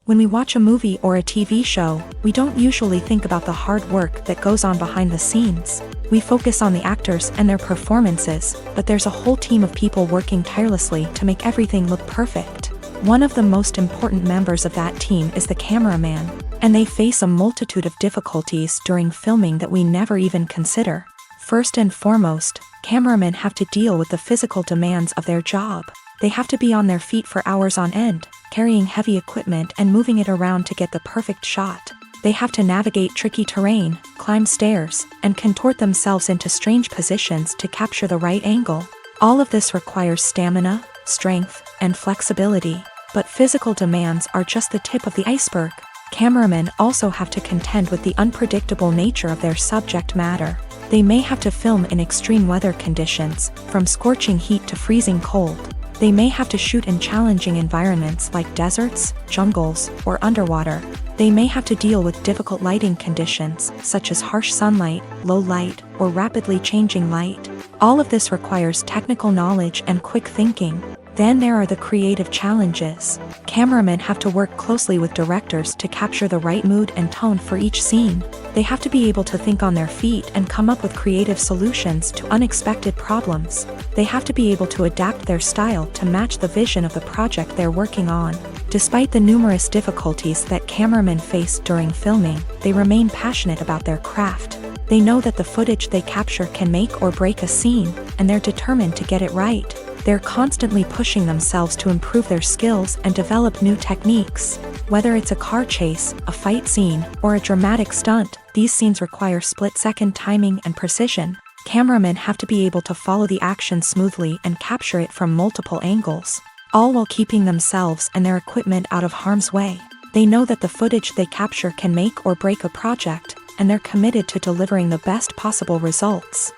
Speaker 1: When we watch a movie or a TV show, we don't usually think about the hard work that goes on behind the scenes. We focus on the actors and their performances, but there's a whole team of people working tirelessly to make everything look perfect. One of the most important members of that team is the cameraman, and they face a multitude of difficulties during filming that we never even consider. First and foremost, cameramen have to deal with the physical demands of their job. They have to be on their feet for hours on end, carrying heavy equipment and moving it around to get the perfect shot. They have to navigate tricky terrain, climb stairs, and contort themselves into strange positions to capture the right angle. All of this requires stamina, strength, and flexibility. But physical demands are just the tip of the iceberg. Cameramen also have to contend with the unpredictable nature of their subject matter. They may have to film in extreme weather conditions, from scorching heat to freezing cold. They may have to shoot in challenging environments like deserts, jungles, or underwater. They may have to deal with difficult lighting conditions, such as harsh sunlight, low light, or rapidly changing light. All of this requires technical knowledge and quick thinking. Then there are the creative challenges. Cameramen have to work closely with directors to capture the right mood and tone for each scene. They have to be able to think on their feet and come up with creative solutions to unexpected problems. They have to be able to adapt their style to match the vision of the project they're working on. Despite the numerous difficulties that cameramen face during filming, they remain passionate about their craft. They know that the footage they capture can make or break a scene, and they're determined to get it right. They're constantly pushing themselves to improve their skills and develop new techniques. Whether it's a car chase, a fight scene, or a dramatic stunt, these scenes require split-second timing and precision. Cameramen have to be able to follow the action smoothly and capture it from multiple angles, all while keeping themselves and their equipment out of harm's way. They know that the footage they capture can make or break a project, and they're committed to delivering the best possible results.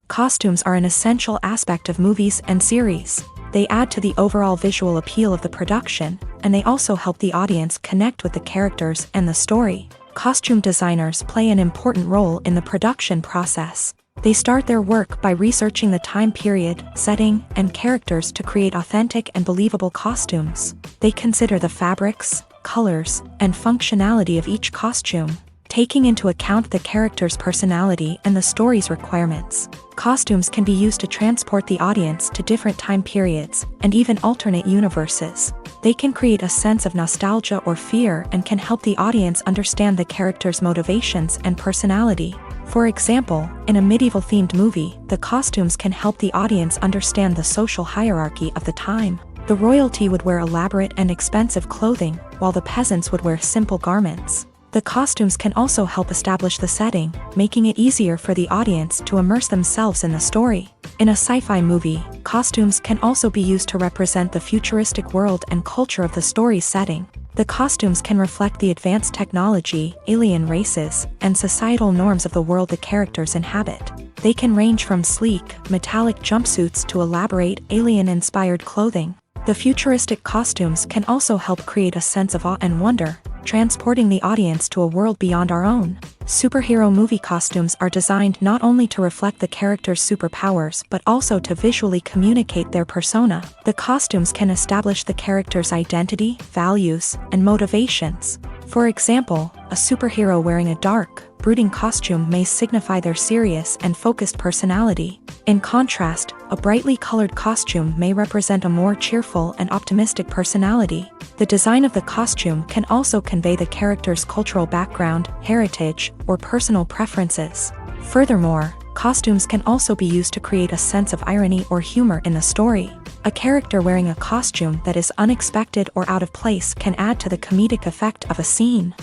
Speaker 1: Costumes are an essential aspect of movies and series. They add to the overall visual appeal of the production, and they also help the audience connect with the characters and the story. Costume designers play an important role in the production process. They start their work by researching the time period, setting, and characters to create authentic and believable costumes. They consider the fabrics, colors, and functionality of each costume, taking into account the character's personality and the story's requirements. Costumes can be used to transport the audience to different time periods, and even alternate universes. They can create a sense of nostalgia or fear and can help the audience understand the character's motivations and personality. For example, in a medieval-themed movie, the costumes can help the audience understand the social hierarchy of the time. The royalty would wear elaborate and expensive clothing, while the peasants would wear simple garments. The costumes can also help establish the setting, making it easier for the audience to immerse themselves in the story. In a sci-fi movie, costumes can also be used to represent the futuristic world and culture of the story's setting. The costumes can reflect the advanced technology, alien races, and societal norms of the world the characters inhabit. They can range from sleek, metallic jumpsuits to elaborate, alien-inspired clothing. The futuristic costumes can also help create a sense of awe and wonder, transporting the audience to a world beyond our own. Superhero movie costumes are designed not only to reflect the character's superpowers but also to visually communicate their persona. The costumes can establish the character's identity, values, and motivations. For example, a superhero wearing a dark, brooding costume may signify their serious and focused personality. In contrast, a brightly colored costume may represent a more cheerful and optimistic personality. The design of the costume can also convey the character's cultural background, heritage, or personal preferences. Furthermore, costumes can also be used to create a sense of irony or humor in the story. A character wearing a costume that is unexpected or out of place can add to the comedic effect of a scene.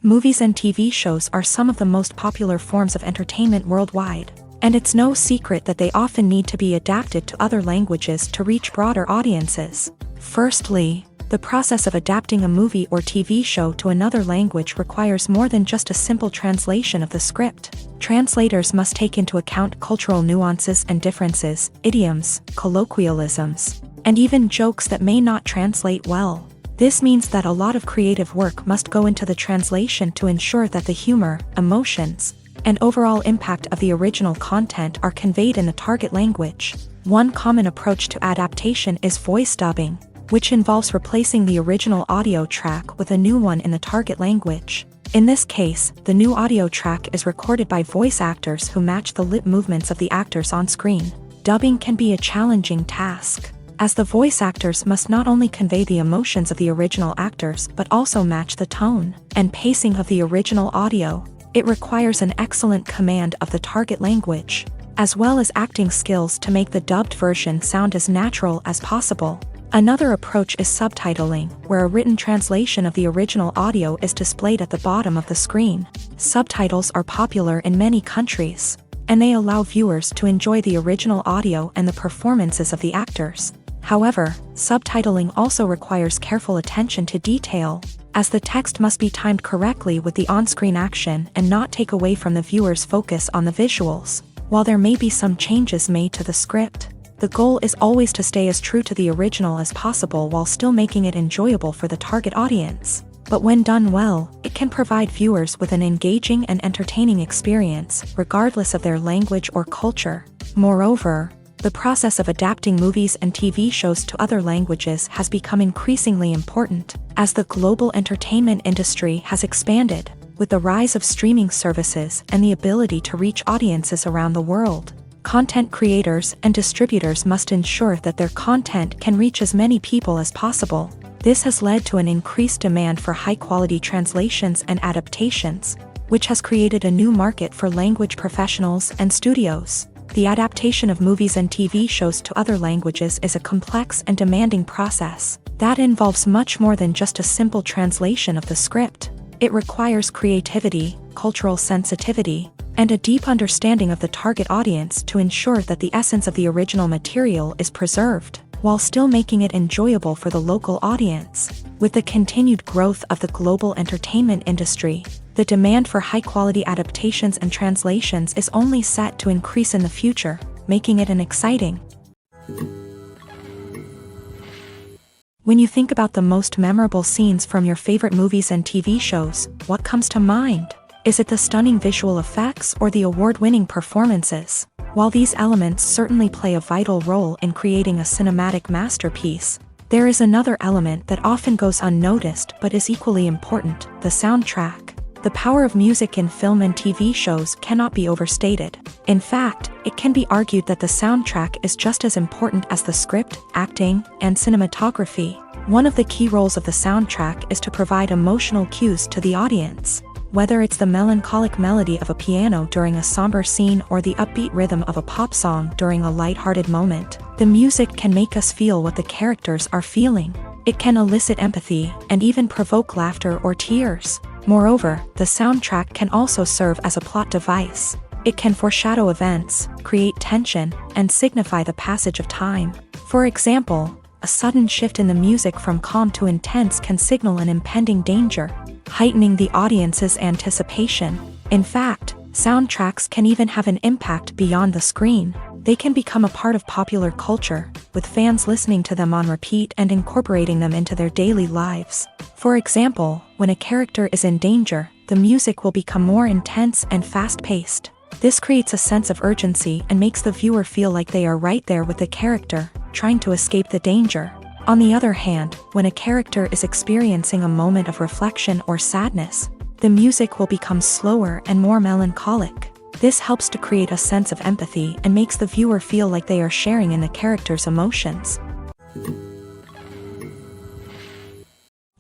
Speaker 1: Movies and TV shows are some of the most popular forms of entertainment worldwide, and it's no secret that they often need to be adapted to other languages to reach broader audiences. Firstly, the process of adapting a movie or TV show to another language requires more than just a simple translation of the script. Translators must take into account cultural nuances and differences, idioms, colloquialisms, and even jokes that may not translate well. This means that a lot of creative work must go into the translation to ensure that the humor, emotions, and overall impact of the original content are conveyed in the target language. One common approach to adaptation is voice dubbing, which involves replacing the original audio track with a new one in the target language. In this case, the new audio track is recorded by voice actors who match the lip movements of the actors on screen. Dubbing can be a challenging task, as the voice actors must not only convey the emotions of the original actors but also match the tone and pacing of the original audio. It requires an excellent command of the target language, as well as acting skills to make the dubbed version sound as natural as possible. Another approach is subtitling, where a written translation of the original audio is displayed at the bottom of the screen. Subtitles are popular in many countries, and they allow viewers to enjoy the original audio and the performances of the actors. However, subtitling also requires careful attention to detail, as the text must be timed correctly with the on-screen action and not take away from the viewer's focus on the visuals. While there may be some changes made to the script, the goal is always to stay as true to the original as possible while still making it enjoyable for the target audience. But when done well, it can provide viewers with an engaging and entertaining experience, regardless of their language or culture. Moreover, the process of adapting movies and TV shows to other languages has become increasingly important, as the global entertainment industry has expanded, with the rise of streaming services and the ability to reach audiences around the world. Content creators and distributors must ensure that their content can reach as many people as possible. This has led to an increased demand for high-quality translations and adaptations, which has created a new market for language professionals and studios. The adaptation of movies and TV shows to other languages is a complex and demanding process that involves much more than just a simple translation of the script. It requires creativity, cultural sensitivity, and a deep understanding of the target audience to ensure that the essence of the original material is preserved, while still making it enjoyable for the local audience. With the continued growth of the global entertainment industry, the demand for high-quality adaptations and translations is only set to increase in the future, making it an exciting. When you think about the most memorable scenes from your favorite movies and TV shows, what comes to mind? Is it the stunning visual effects or the award-winning performances? While these elements certainly play a vital role in creating a cinematic masterpiece, there is another element that often goes unnoticed but is equally important: the soundtrack. The power of music in film and TV shows cannot be overstated. In fact, it can be argued that the soundtrack is just as important as the script, acting, and cinematography. One of the key roles of the soundtrack is to provide emotional cues to the audience. Whether it's the melancholic melody of a piano during a somber scene or the upbeat rhythm of a pop song during a lighthearted moment, the music can make us feel what the characters are feeling. It can elicit empathy and even provoke laughter or tears. Moreover, the soundtrack can also serve as a plot device. It can foreshadow events, create tension, and signify the passage of time. For example, a sudden shift in the music from calm to intense can signal an impending danger, heightening the audience's anticipation. In fact, soundtracks can even have an impact beyond the screen. They can become a part of popular culture, with fans listening to them on repeat and incorporating them into their daily lives. For example, when a character is in danger, the music will become more intense and fast-paced. This creates a sense of urgency and makes the viewer feel like they are right there with the character, trying to escape the danger. On the other hand, when a character is experiencing a moment of reflection or sadness, the music will become slower and more melancholic. This helps to create a sense of empathy and makes the viewer feel like they are sharing in the character's emotions.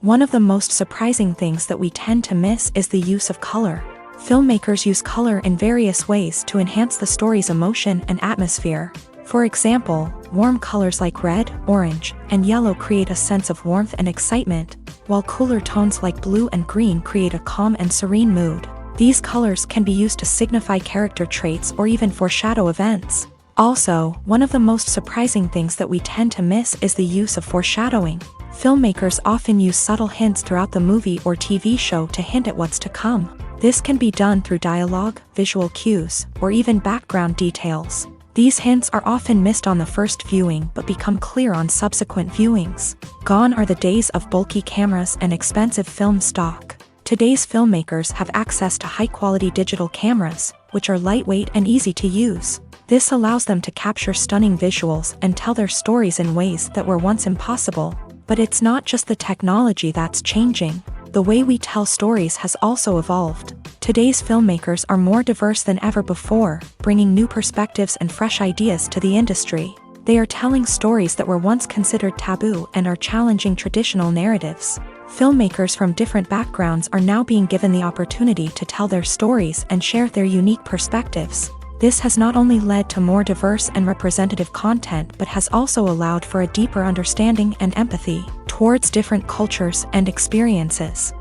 Speaker 1: One of the most surprising things that we tend to miss is the use of color. Filmmakers use color in various ways to enhance the story's emotion and atmosphere. For example, warm colors like red, orange, and yellow create a sense of warmth and excitement, while cooler tones like blue and green create a calm and serene mood. These colors can be used to signify character traits or even foreshadow events. Also, one of the most surprising things that we tend to miss is the use of foreshadowing. Filmmakers often use subtle hints throughout the movie or TV show to hint at what's to come. This can be done through dialogue, visual cues, or even background details. These hints are often missed on the first viewing but become clear on subsequent viewings. Gone are the days of bulky cameras and expensive film stock. Today's filmmakers have access to high-quality digital cameras, which are lightweight and easy to use. This allows them to capture stunning visuals and tell their stories in ways that were once impossible. But it's not just the technology that's changing. The way we tell stories has also evolved. Today's filmmakers are more diverse than ever before, bringing new perspectives and fresh ideas to the industry. They are telling stories that were once considered taboo and are challenging traditional narratives. Filmmakers from different backgrounds are now being given the opportunity to tell their stories and share their unique perspectives. This has not only led to more diverse and representative content but has also allowed for a deeper understanding and empathy towards different cultures and experiences.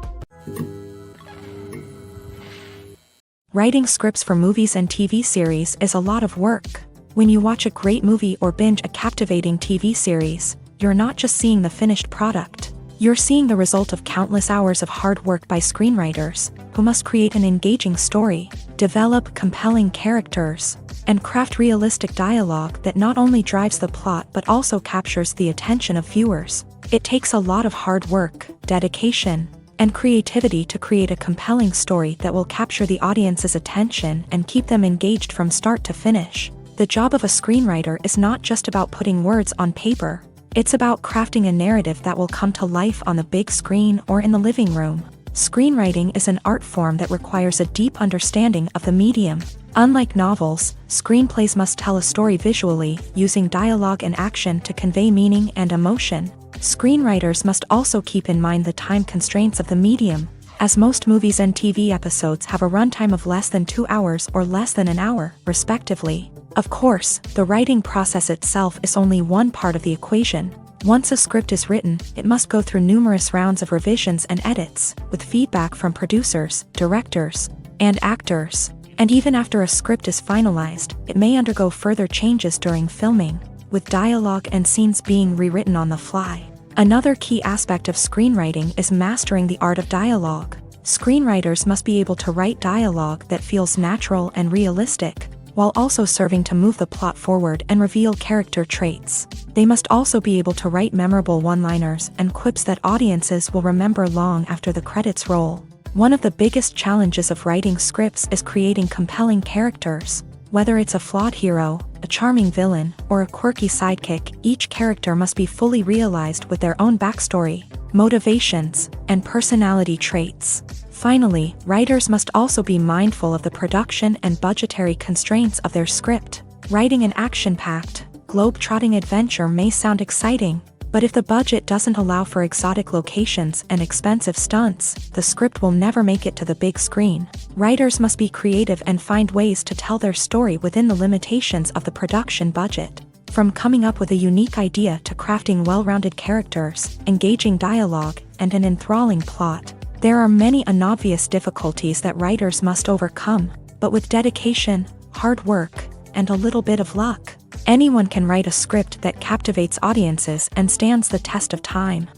Speaker 1: Writing scripts for movies and TV series is a lot of work. When you watch a great movie or binge a captivating TV series, you're not just seeing the finished product. You're seeing the result of countless hours of hard work by screenwriters, who must create an engaging story, develop compelling characters, and craft realistic dialogue that not only drives the plot but also captures the attention of viewers. It takes a lot of hard work, dedication, and creativity to create a compelling story that will capture the audience's attention and keep them engaged from start to finish. The job of a screenwriter is not just about putting words on paper. It's about crafting a narrative that will come to life on the big screen or in the living room. Screenwriting is an art form that requires a deep understanding of the medium. Unlike novels, screenplays must tell a story visually, using dialogue and action to convey meaning and emotion. Screenwriters must also keep in mind the time constraints of the medium, as most movies and TV episodes have a runtime of less than 2 hours or less than an hour, respectively. Of course, the writing process itself is only one part of the equation. Once a script is written, it must go through numerous rounds of revisions and edits, with feedback from producers, directors, and actors. And even after a script is finalized, it may undergo further changes during filming, with dialogue and scenes being rewritten on the fly. Another key aspect of screenwriting is mastering the art of dialogue. Screenwriters must be able to write dialogue that feels natural and realistic, while also serving to move the plot forward and reveal character traits. They must also be able to write memorable one-liners and quips that audiences will remember long after the credits roll. One of the biggest challenges of writing scripts is creating compelling characters. Whether it's a flawed hero, a charming villain, or a quirky sidekick, each character must be fully realized with their own backstory, motivations, and personality traits. Finally, writers must also be mindful of the production and budgetary constraints of their script. Writing an action-packed, globe-trotting adventure may sound exciting, but if the budget doesn't allow for exotic locations and expensive stunts, the script will never make it to the big screen. Writers must be creative and find ways to tell their story within the limitations of the production budget. From coming up with a unique idea to crafting well-rounded characters, engaging dialogue, and an enthralling plot, there are many unobvious difficulties that writers must overcome, but with dedication, hard work, and a little bit of luck, anyone can write a script that captivates audiences and stands the test of time.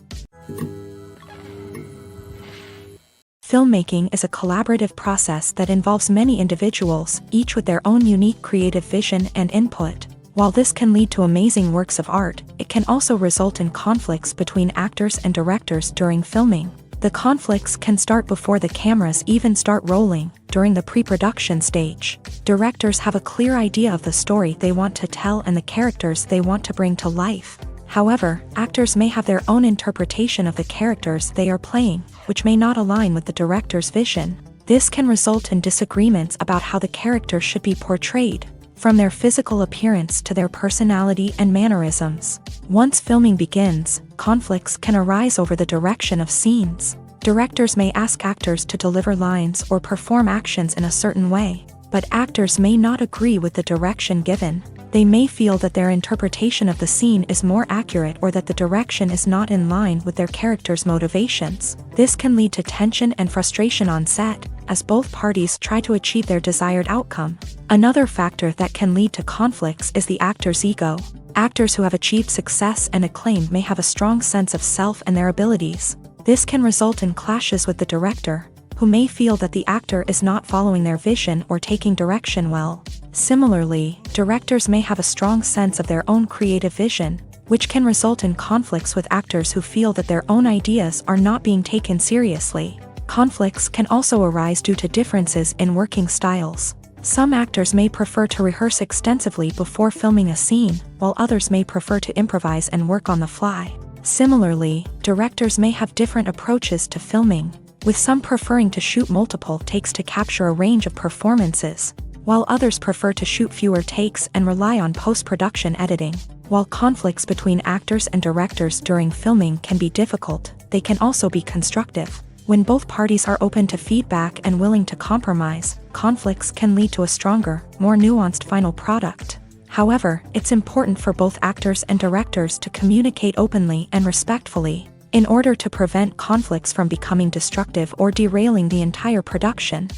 Speaker 1: Filmmaking is a collaborative process that involves many individuals, each with their own unique creative vision and input. While this can lead to amazing works of art, it can also result in conflicts between actors and directors during filming. The conflicts can start before the cameras even start rolling, during the pre-production stage. Directors have a clear idea of the story they want to tell and the characters they want to bring to life. However, actors may have their own interpretation of the characters they are playing, which may not align with the director's vision. This can result in disagreements about how the character should be portrayed. from their physical appearance to their personality and mannerisms. Once filming begins, conflicts can arise over the direction of scenes. Directors may ask actors to deliver lines or perform actions in a certain way, but actors may not agree with the direction given. They may feel that their interpretation of the scene is more accurate or that the direction is not in line with their character's motivations. This can lead to tension and frustration on set, as both parties try to achieve their desired outcome. Another factor that can lead to conflicts is the actor's ego. Actors who have achieved success and acclaim may have a strong sense of self and their abilities. This can result in clashes with the director, who may feel that the actor is not following their vision or taking direction well. Similarly, directors may have a strong sense of their own creative vision, which can result in conflicts with actors who feel that their own ideas are not being taken seriously. Conflicts can also arise due to differences in working styles. Some actors may prefer to rehearse extensively before filming a scene, while others may prefer to improvise and work on the fly. Similarly, directors may have different approaches to filming, with some preferring to shoot multiple takes to capture a range of performances, while others prefer to shoot fewer takes and rely on post-production editing. While conflicts between actors and directors during filming can be difficult, they can also be constructive. When both parties are open to feedback and willing to compromise, conflicts can lead to a stronger, more nuanced final product. However, it's important for both actors and directors to communicate openly and respectfully, in order to prevent conflicts from becoming destructive or derailing the entire production.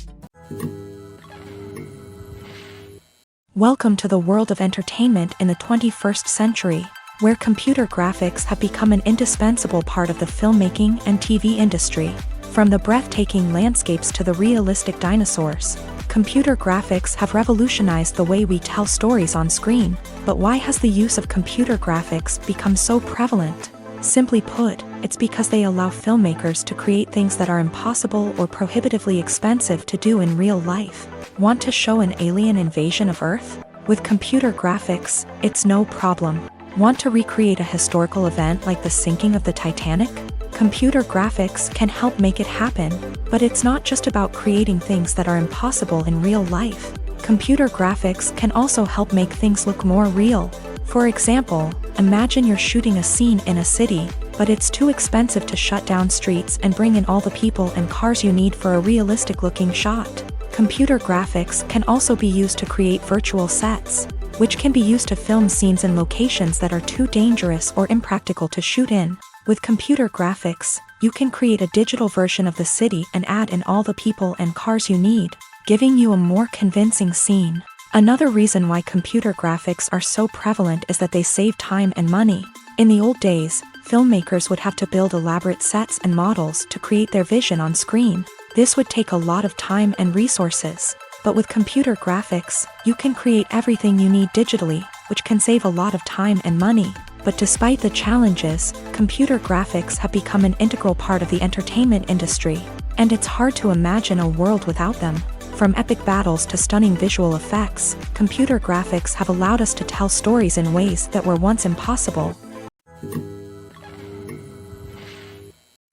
Speaker 1: Welcome to the world of entertainment in the 21st century, where computer graphics have become an indispensable part of the filmmaking and TV industry. From the breathtaking landscapes to the realistic dinosaurs, computer graphics have revolutionized the way we tell stories on screen. But why has the use of computer graphics become so prevalent? Simply put, it's because they allow filmmakers to create things that are impossible or prohibitively expensive to do in real life. Want to show an alien invasion of Earth? With computer graphics, it's no problem. Want to recreate a historical event like the sinking of the Titanic? Computer graphics can help make it happen, but it's not just about creating things that are impossible in real life. Computer graphics can also help make things look more real. For example, imagine you're shooting a scene in a city, but it's too expensive to shut down streets and bring in all the people and cars you need for a realistic-looking shot. Computer graphics can also be used to create virtual sets, which can be used to film scenes in locations that are too dangerous or impractical to shoot in. With computer graphics, you can create a digital version of the city and add in all the people and cars you need, giving you a more convincing scene. Another reason why computer graphics are so prevalent is that they save time and money. In the old days, filmmakers would have to build elaborate sets and models to create their vision on screen. This would take a lot of time and resources. But with computer graphics, you can create everything you need digitally, which can save a lot of time and money. But despite the challenges, computer graphics have become an integral part of the entertainment industry, and it's hard to imagine a world without them. From epic battles to stunning visual effects, computer graphics have allowed us to tell stories in ways that were once impossible.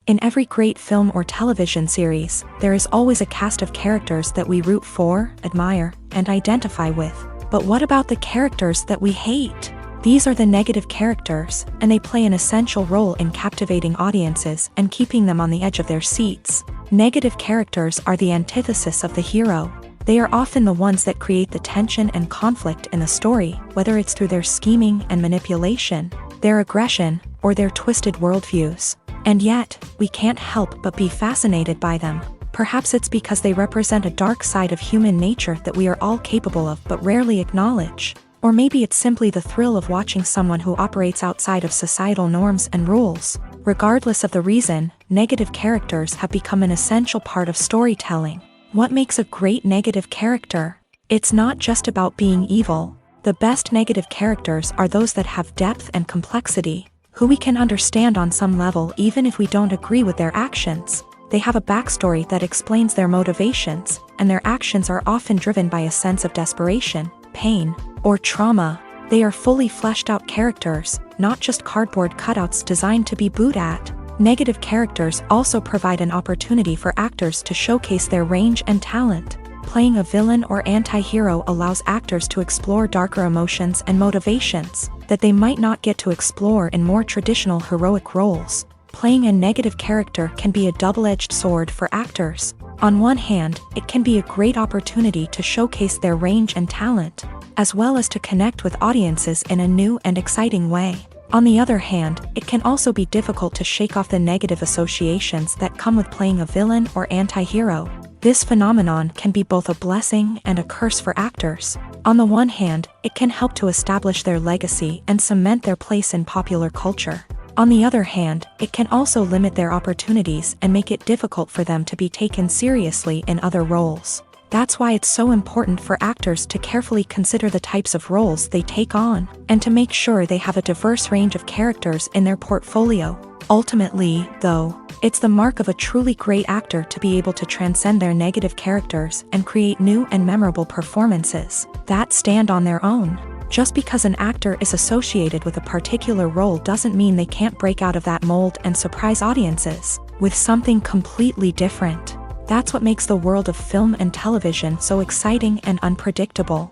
Speaker 1: In every great film or television series, there is always a cast of characters that we root for, admire, and identify with. But what about the characters that we hate? These are the negative characters, and they play an essential role in captivating audiences and keeping them on the edge of their seats. Negative characters are the antithesis of the hero. They are often the ones that create the tension and conflict in the story, whether it's through their scheming and manipulation, their aggression, or their twisted worldviews. And yet, we can't help but be fascinated by them. Perhaps it's because they represent a dark side of human nature that we are all capable of but rarely acknowledge. Or maybe it's simply the thrill of watching someone who operates outside of societal norms and rules. Regardless of the reason, negative characters have become an essential part of storytelling. What makes a great negative character? It's not just about being evil. The best negative characters are those that have depth and complexity, who we can understand on some level even if we don't agree with their actions. They have a backstory that explains their motivations, and their actions are often driven by a sense of desperation, pain, or trauma. They are fully fleshed out characters, not just cardboard cutouts designed to be booed at. Negative characters also provide an opportunity for actors to showcase their range and talent. Playing a villain or anti-hero allows actors to explore darker emotions and motivations that they might not get to explore in more traditional heroic roles. Playing a negative character can be a double-edged sword for actors. On one hand, it can be a great opportunity to showcase their range and talent, as well as to connect with audiences in a new and exciting way. On the other hand, it can also be difficult to shake off the negative associations that come with playing a villain or anti-hero. This phenomenon can be both a blessing and a curse for actors. On the one hand, it can help to establish their legacy and cement their place in popular culture. On the other hand, it can also limit their opportunities and make it difficult for them to be taken seriously in other roles. That's why it's so important for actors to carefully consider the types of roles they take on, and to make sure they have a diverse range of characters in their portfolio. Ultimately, though, it's the mark of a truly great actor to be able to transcend their negative characters and create new and memorable performances that stand on their own. Just because an actor is associated with a particular role doesn't mean they can't break out of that mold and surprise audiences with something completely different. That's what makes the world of film and television so exciting and unpredictable.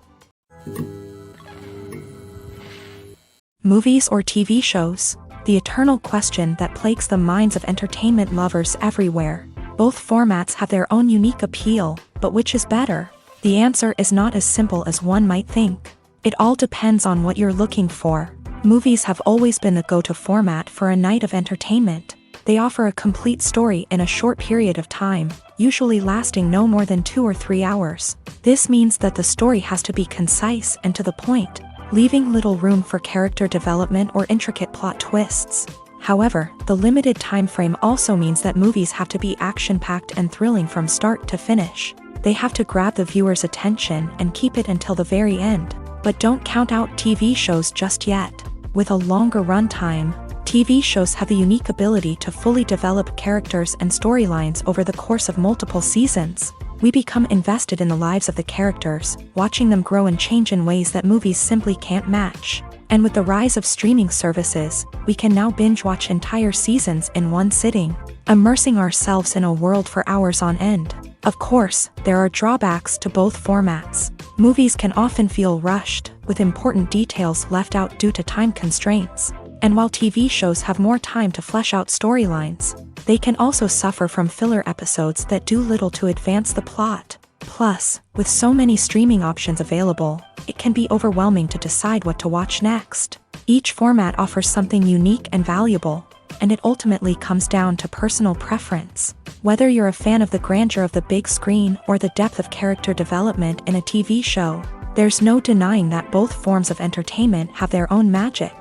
Speaker 1: Movies or TV shows? The eternal question that plagues the minds of entertainment lovers everywhere. Both formats have their own unique appeal, but which is better? The answer is not as simple as one might think. It all depends on what you're looking for. Movies have always been the go-to format for a night of entertainment. They offer a complete story in a short period of time, usually lasting no more than 2 or 3 hours. This means that the story has to be concise and to the point, leaving little room for character development or intricate plot twists. However, the limited time frame also means that movies have to be action-packed and thrilling from start to finish. They have to grab the viewer's attention and keep it until the very end. But don't count out TV shows just yet. With a longer runtime, TV shows have the unique ability to fully develop characters and storylines over the course of multiple seasons. We become invested in the lives of the characters, watching them grow and change in ways that movies simply can't match. And with the rise of streaming services, we can now binge-watch entire seasons in one sitting, immersing ourselves in a world for hours on end. Of course, there are drawbacks to both formats. Movies can often feel rushed, with important details left out due to time constraints. And while TV shows have more time to flesh out storylines, they can also suffer from filler episodes that do little to advance the plot. Plus, with so many streaming options available, it can be overwhelming to decide what to watch next. Each format offers something unique and valuable, and it ultimately comes down to personal preference. Whether you're a fan of the grandeur of the big screen or the depth of character development in a TV show, there's no denying that both forms of entertainment have their own magic.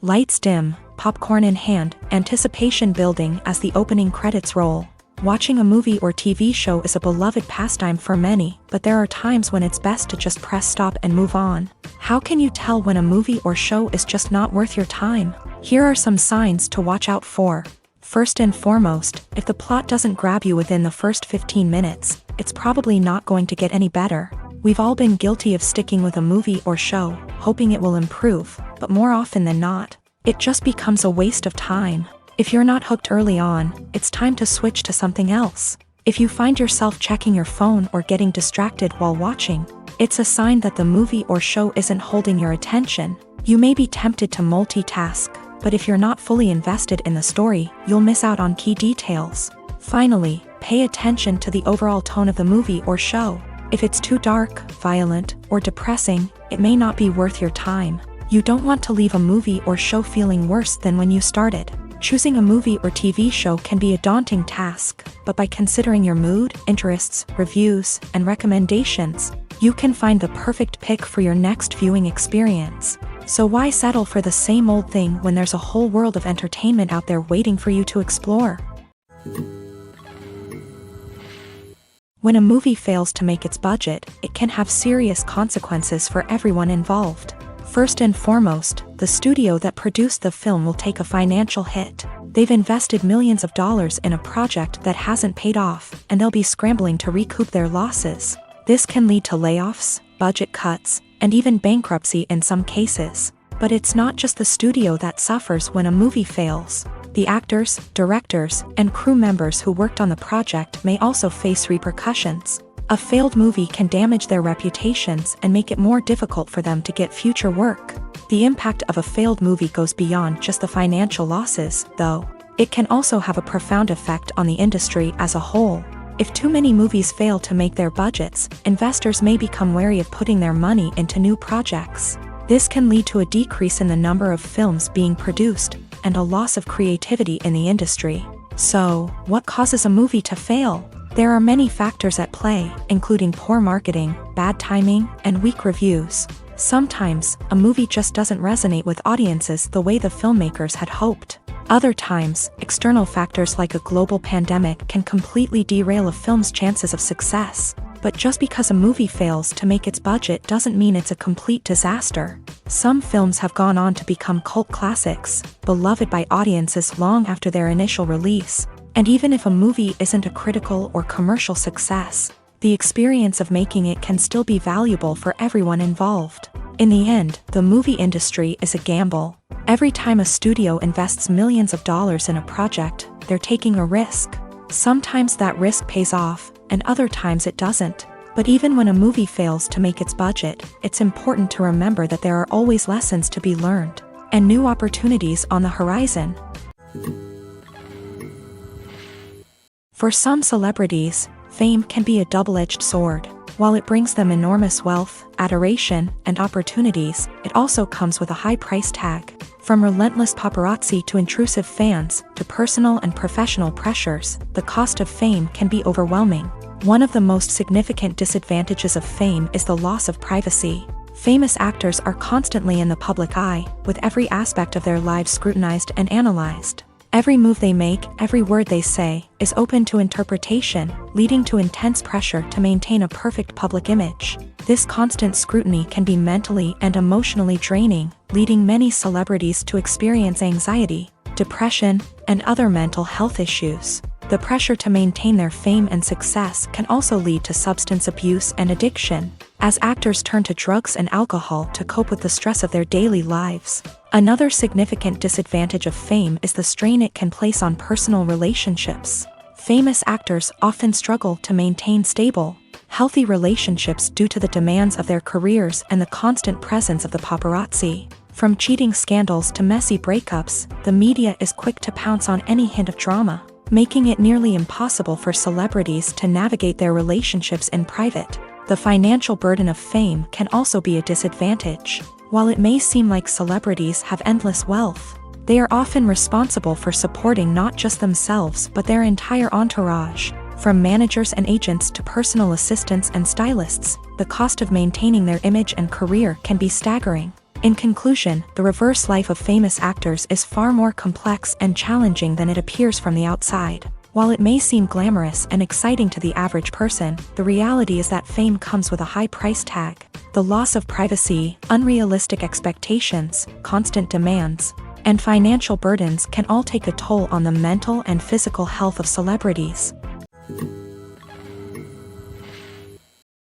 Speaker 1: Lights dim, popcorn in hand, anticipation building as the opening credits roll. Watching a movie or TV show is a beloved pastime for many, but there are times when it's best to just press stop and move on. How can you tell when a movie or show is just not worth your time? Here are some signs to watch out for. First and foremost, if the plot doesn't grab you within the first 15 minutes, it's probably not going to get any better. We've all been guilty of sticking with a movie or show, hoping it will improve, but more often than not, it just becomes a waste of time. If you're not hooked early on, it's time to switch to something else. If you find yourself checking your phone or getting distracted while watching, it's a sign that the movie or show isn't holding your attention. You may be tempted to multitask, but if you're not fully invested in the story, you'll miss out on key details. Finally, pay attention to the overall tone of the movie or show. If it's too dark, violent, or depressing, it may not be worth your time. You don't want to leave a movie or show feeling worse than when you started. Choosing a movie or TV show can be a daunting task, but by considering your mood, interests, reviews, and recommendations, you can find the perfect pick for your next viewing experience. So why settle for the same old thing when there's a whole world of entertainment out there waiting for you to explore? When a movie fails to make its budget, it can have serious consequences for everyone involved. First and foremost, the studio that produced the film will take a financial hit. They've invested millions of dollars in a project that hasn't paid off, and they'll be scrambling to recoup their losses. This can lead to layoffs, budget cuts, and even bankruptcy in some cases. But it's not just the studio that suffers when a movie fails. The actors, directors, and crew members who worked on the project may also face repercussions. A failed movie can damage their reputations and make it more difficult for them to get future work. The impact of a failed movie goes beyond just the financial losses, though. It can also have a profound effect on the industry as a whole. If too many movies fail to make their budgets, investors may become wary of putting their money into new projects. This can lead to a decrease in the number of films being produced, and a loss of creativity in the industry. So, what causes a movie to fail? There are many factors at play, including poor marketing, bad timing, and weak reviews. Sometimes, a movie just doesn't resonate with audiences the way the filmmakers had hoped. Other times, external factors like a global pandemic can completely derail a film's chances of success. But just because a movie fails to make its budget doesn't mean it's a complete disaster. Some films have gone on to become cult classics, beloved by audiences long after their initial release. And even if a movie isn't a critical or commercial success, the experience of making it can still be valuable for everyone involved. In the end, the movie industry is a gamble. Every time a studio invests millions of dollars in a project, they're taking a risk. Sometimes that risk pays off, and other times it doesn't. But even when a movie fails to make its budget, it's important to remember that there are always lessons to be learned, and new opportunities on the horizon. For some celebrities, fame can be a double-edged sword. While it brings them enormous wealth, adoration, and opportunities, it also comes with a high price tag. From relentless paparazzi to intrusive fans, to personal and professional pressures, the cost of fame can be overwhelming. One of the most significant disadvantages of fame is the loss of privacy. Famous actors are constantly in the public eye, with every aspect of their lives scrutinized and analyzed. Every move they make, every word they say, is open to interpretation, leading to intense pressure to maintain a perfect public image. This constant scrutiny can be mentally and emotionally draining, leading many celebrities to experience anxiety, depression, and other mental health issues. The pressure to maintain their fame and success can also lead to substance abuse and addiction, as actors turn to drugs and alcohol to cope with the stress of their daily lives. Another significant disadvantage of fame is the strain it can place on personal relationships. Famous actors often struggle to maintain stable, healthy relationships due to the demands of their careers and the constant presence of the paparazzi. From cheating scandals to messy breakups, the media is quick to pounce on any hint of drama, making it nearly impossible for celebrities to navigate their relationships in private. The financial burden of fame can also be a disadvantage. While it may seem like celebrities have endless wealth, they are often responsible for supporting not just themselves but their entire entourage. From managers and agents to personal assistants and stylists, the cost of maintaining their image and career can be staggering. In conclusion, the reverse life of famous actors is far more complex and challenging than it appears from the outside. While it may seem glamorous and exciting to the average person, the reality is that fame comes with a high price tag. The loss of privacy, unrealistic expectations, constant demands, and financial burdens can all take a toll on the mental and physical health of celebrities.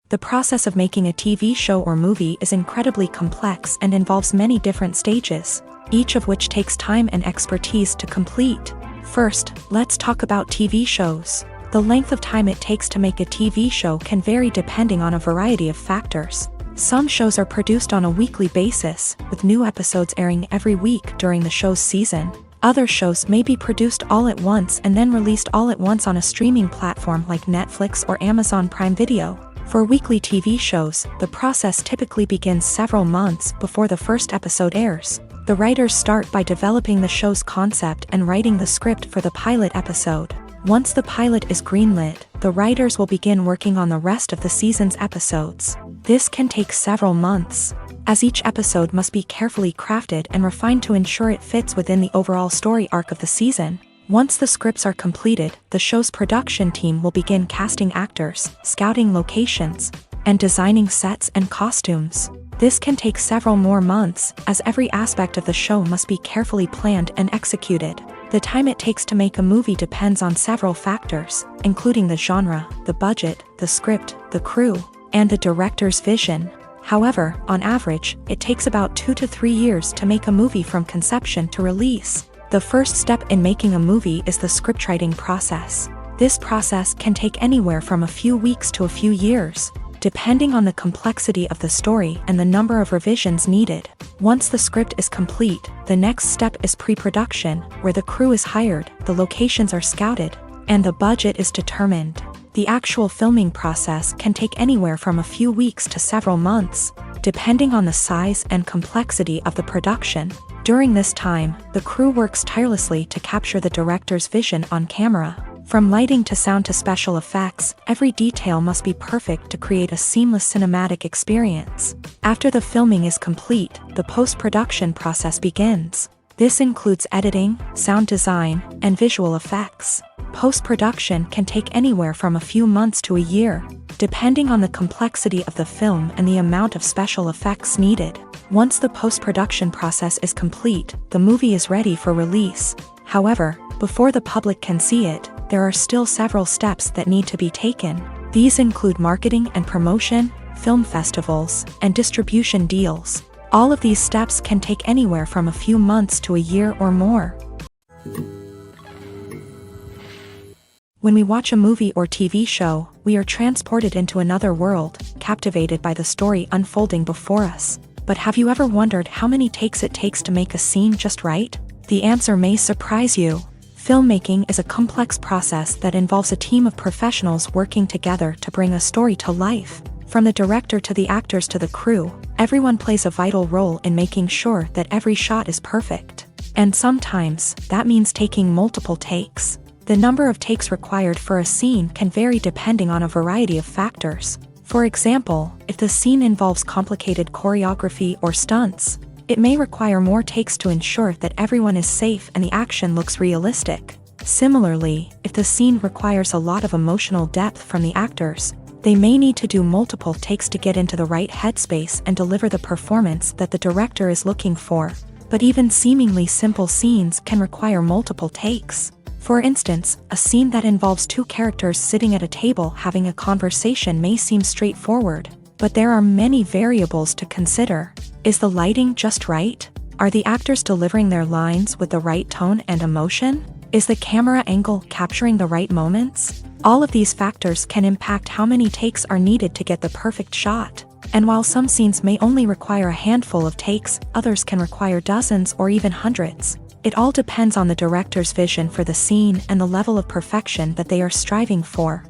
Speaker 1: The process of making a TV show or movie is incredibly complex and involves many different stages, each of which takes time and expertise to complete. First, let's talk about TV shows. The length of time it takes to make a TV show can vary depending on a variety of factors. Some shows are produced on a weekly basis, with new episodes airing every week during the show's season. Other shows may be produced all at once and then released all at once on a streaming platform like Netflix or Amazon Prime Video. For weekly TV shows, the process typically begins several months before the first episode airs. The writers start by developing the show's concept and writing the script for the pilot episode. Once the pilot is greenlit, the writers will begin working on the rest of the season's episodes. This can take several months, as each episode must be carefully crafted and refined to ensure it fits within the overall story arc of the season. Once the scripts are completed, the show's production team will begin casting actors, scouting locations, and designing sets and costumes. This can take several more months, as every aspect of the show must be carefully planned and executed. The time it takes to make a movie depends on several factors, including the genre, the budget, the script, the crew, and the director's vision. However, on average, it takes about 2 to 3 years to make a movie from conception to release. The first step in making a movie is the scriptwriting process. This process can take anywhere from a few weeks to a few years, depending on the complexity of the story and the number of revisions needed. Once the script is complete, the next step is pre-production, where the crew is hired, the locations are scouted, and the budget is determined. The actual filming process can take anywhere from a few weeks to several months, depending on the size and complexity of the production. During this time, the crew works tirelessly to capture the director's vision on camera. From lighting to sound to special effects, every detail must be perfect to create a seamless cinematic experience. After the filming is complete, the post-production process begins. This includes editing, sound design, and visual effects. Post-production can take anywhere from a few months to a year, depending on the complexity of the film and the amount of special effects needed. Once the post-production process is complete, the movie is ready for release. However, before the public can see it, there are still several steps that need to be taken. These include marketing and promotion, film festivals, and distribution deals. All of these steps can take anywhere from a few months to a year or more. When we watch a movie or TV show, we are transported into another world, captivated by the story unfolding before us. But have you ever wondered how many takes it takes to make a scene just right? The answer may surprise you. Filmmaking is a complex process that involves a team of professionals working together to bring a story to life. From the director to the actors to the crew, everyone plays a vital role in making sure that every shot is perfect. And sometimes, that means taking multiple takes. The number of takes required for a scene can vary depending on a variety of factors. For example, if the scene involves complicated choreography or stunts, it may require more takes to ensure that everyone is safe and the action looks realistic. Similarly, if the scene requires a lot of emotional depth from the actors, they may need to do multiple takes to get into the right headspace and deliver the performance that the director is looking for. But even seemingly simple scenes can require multiple takes. For instance, a scene that involves two characters sitting at a table having a conversation may seem straightforward, but there are many variables to consider. Is the lighting just right? Are the actors delivering their lines with the right tone and emotion? Is the camera angle capturing the right moments? All of these factors can impact how many takes are needed to get the perfect shot. And while some scenes may only require a handful of takes, others can require dozens or even hundreds. It all depends on the director's vision for the scene and the level of perfection that they are striving for.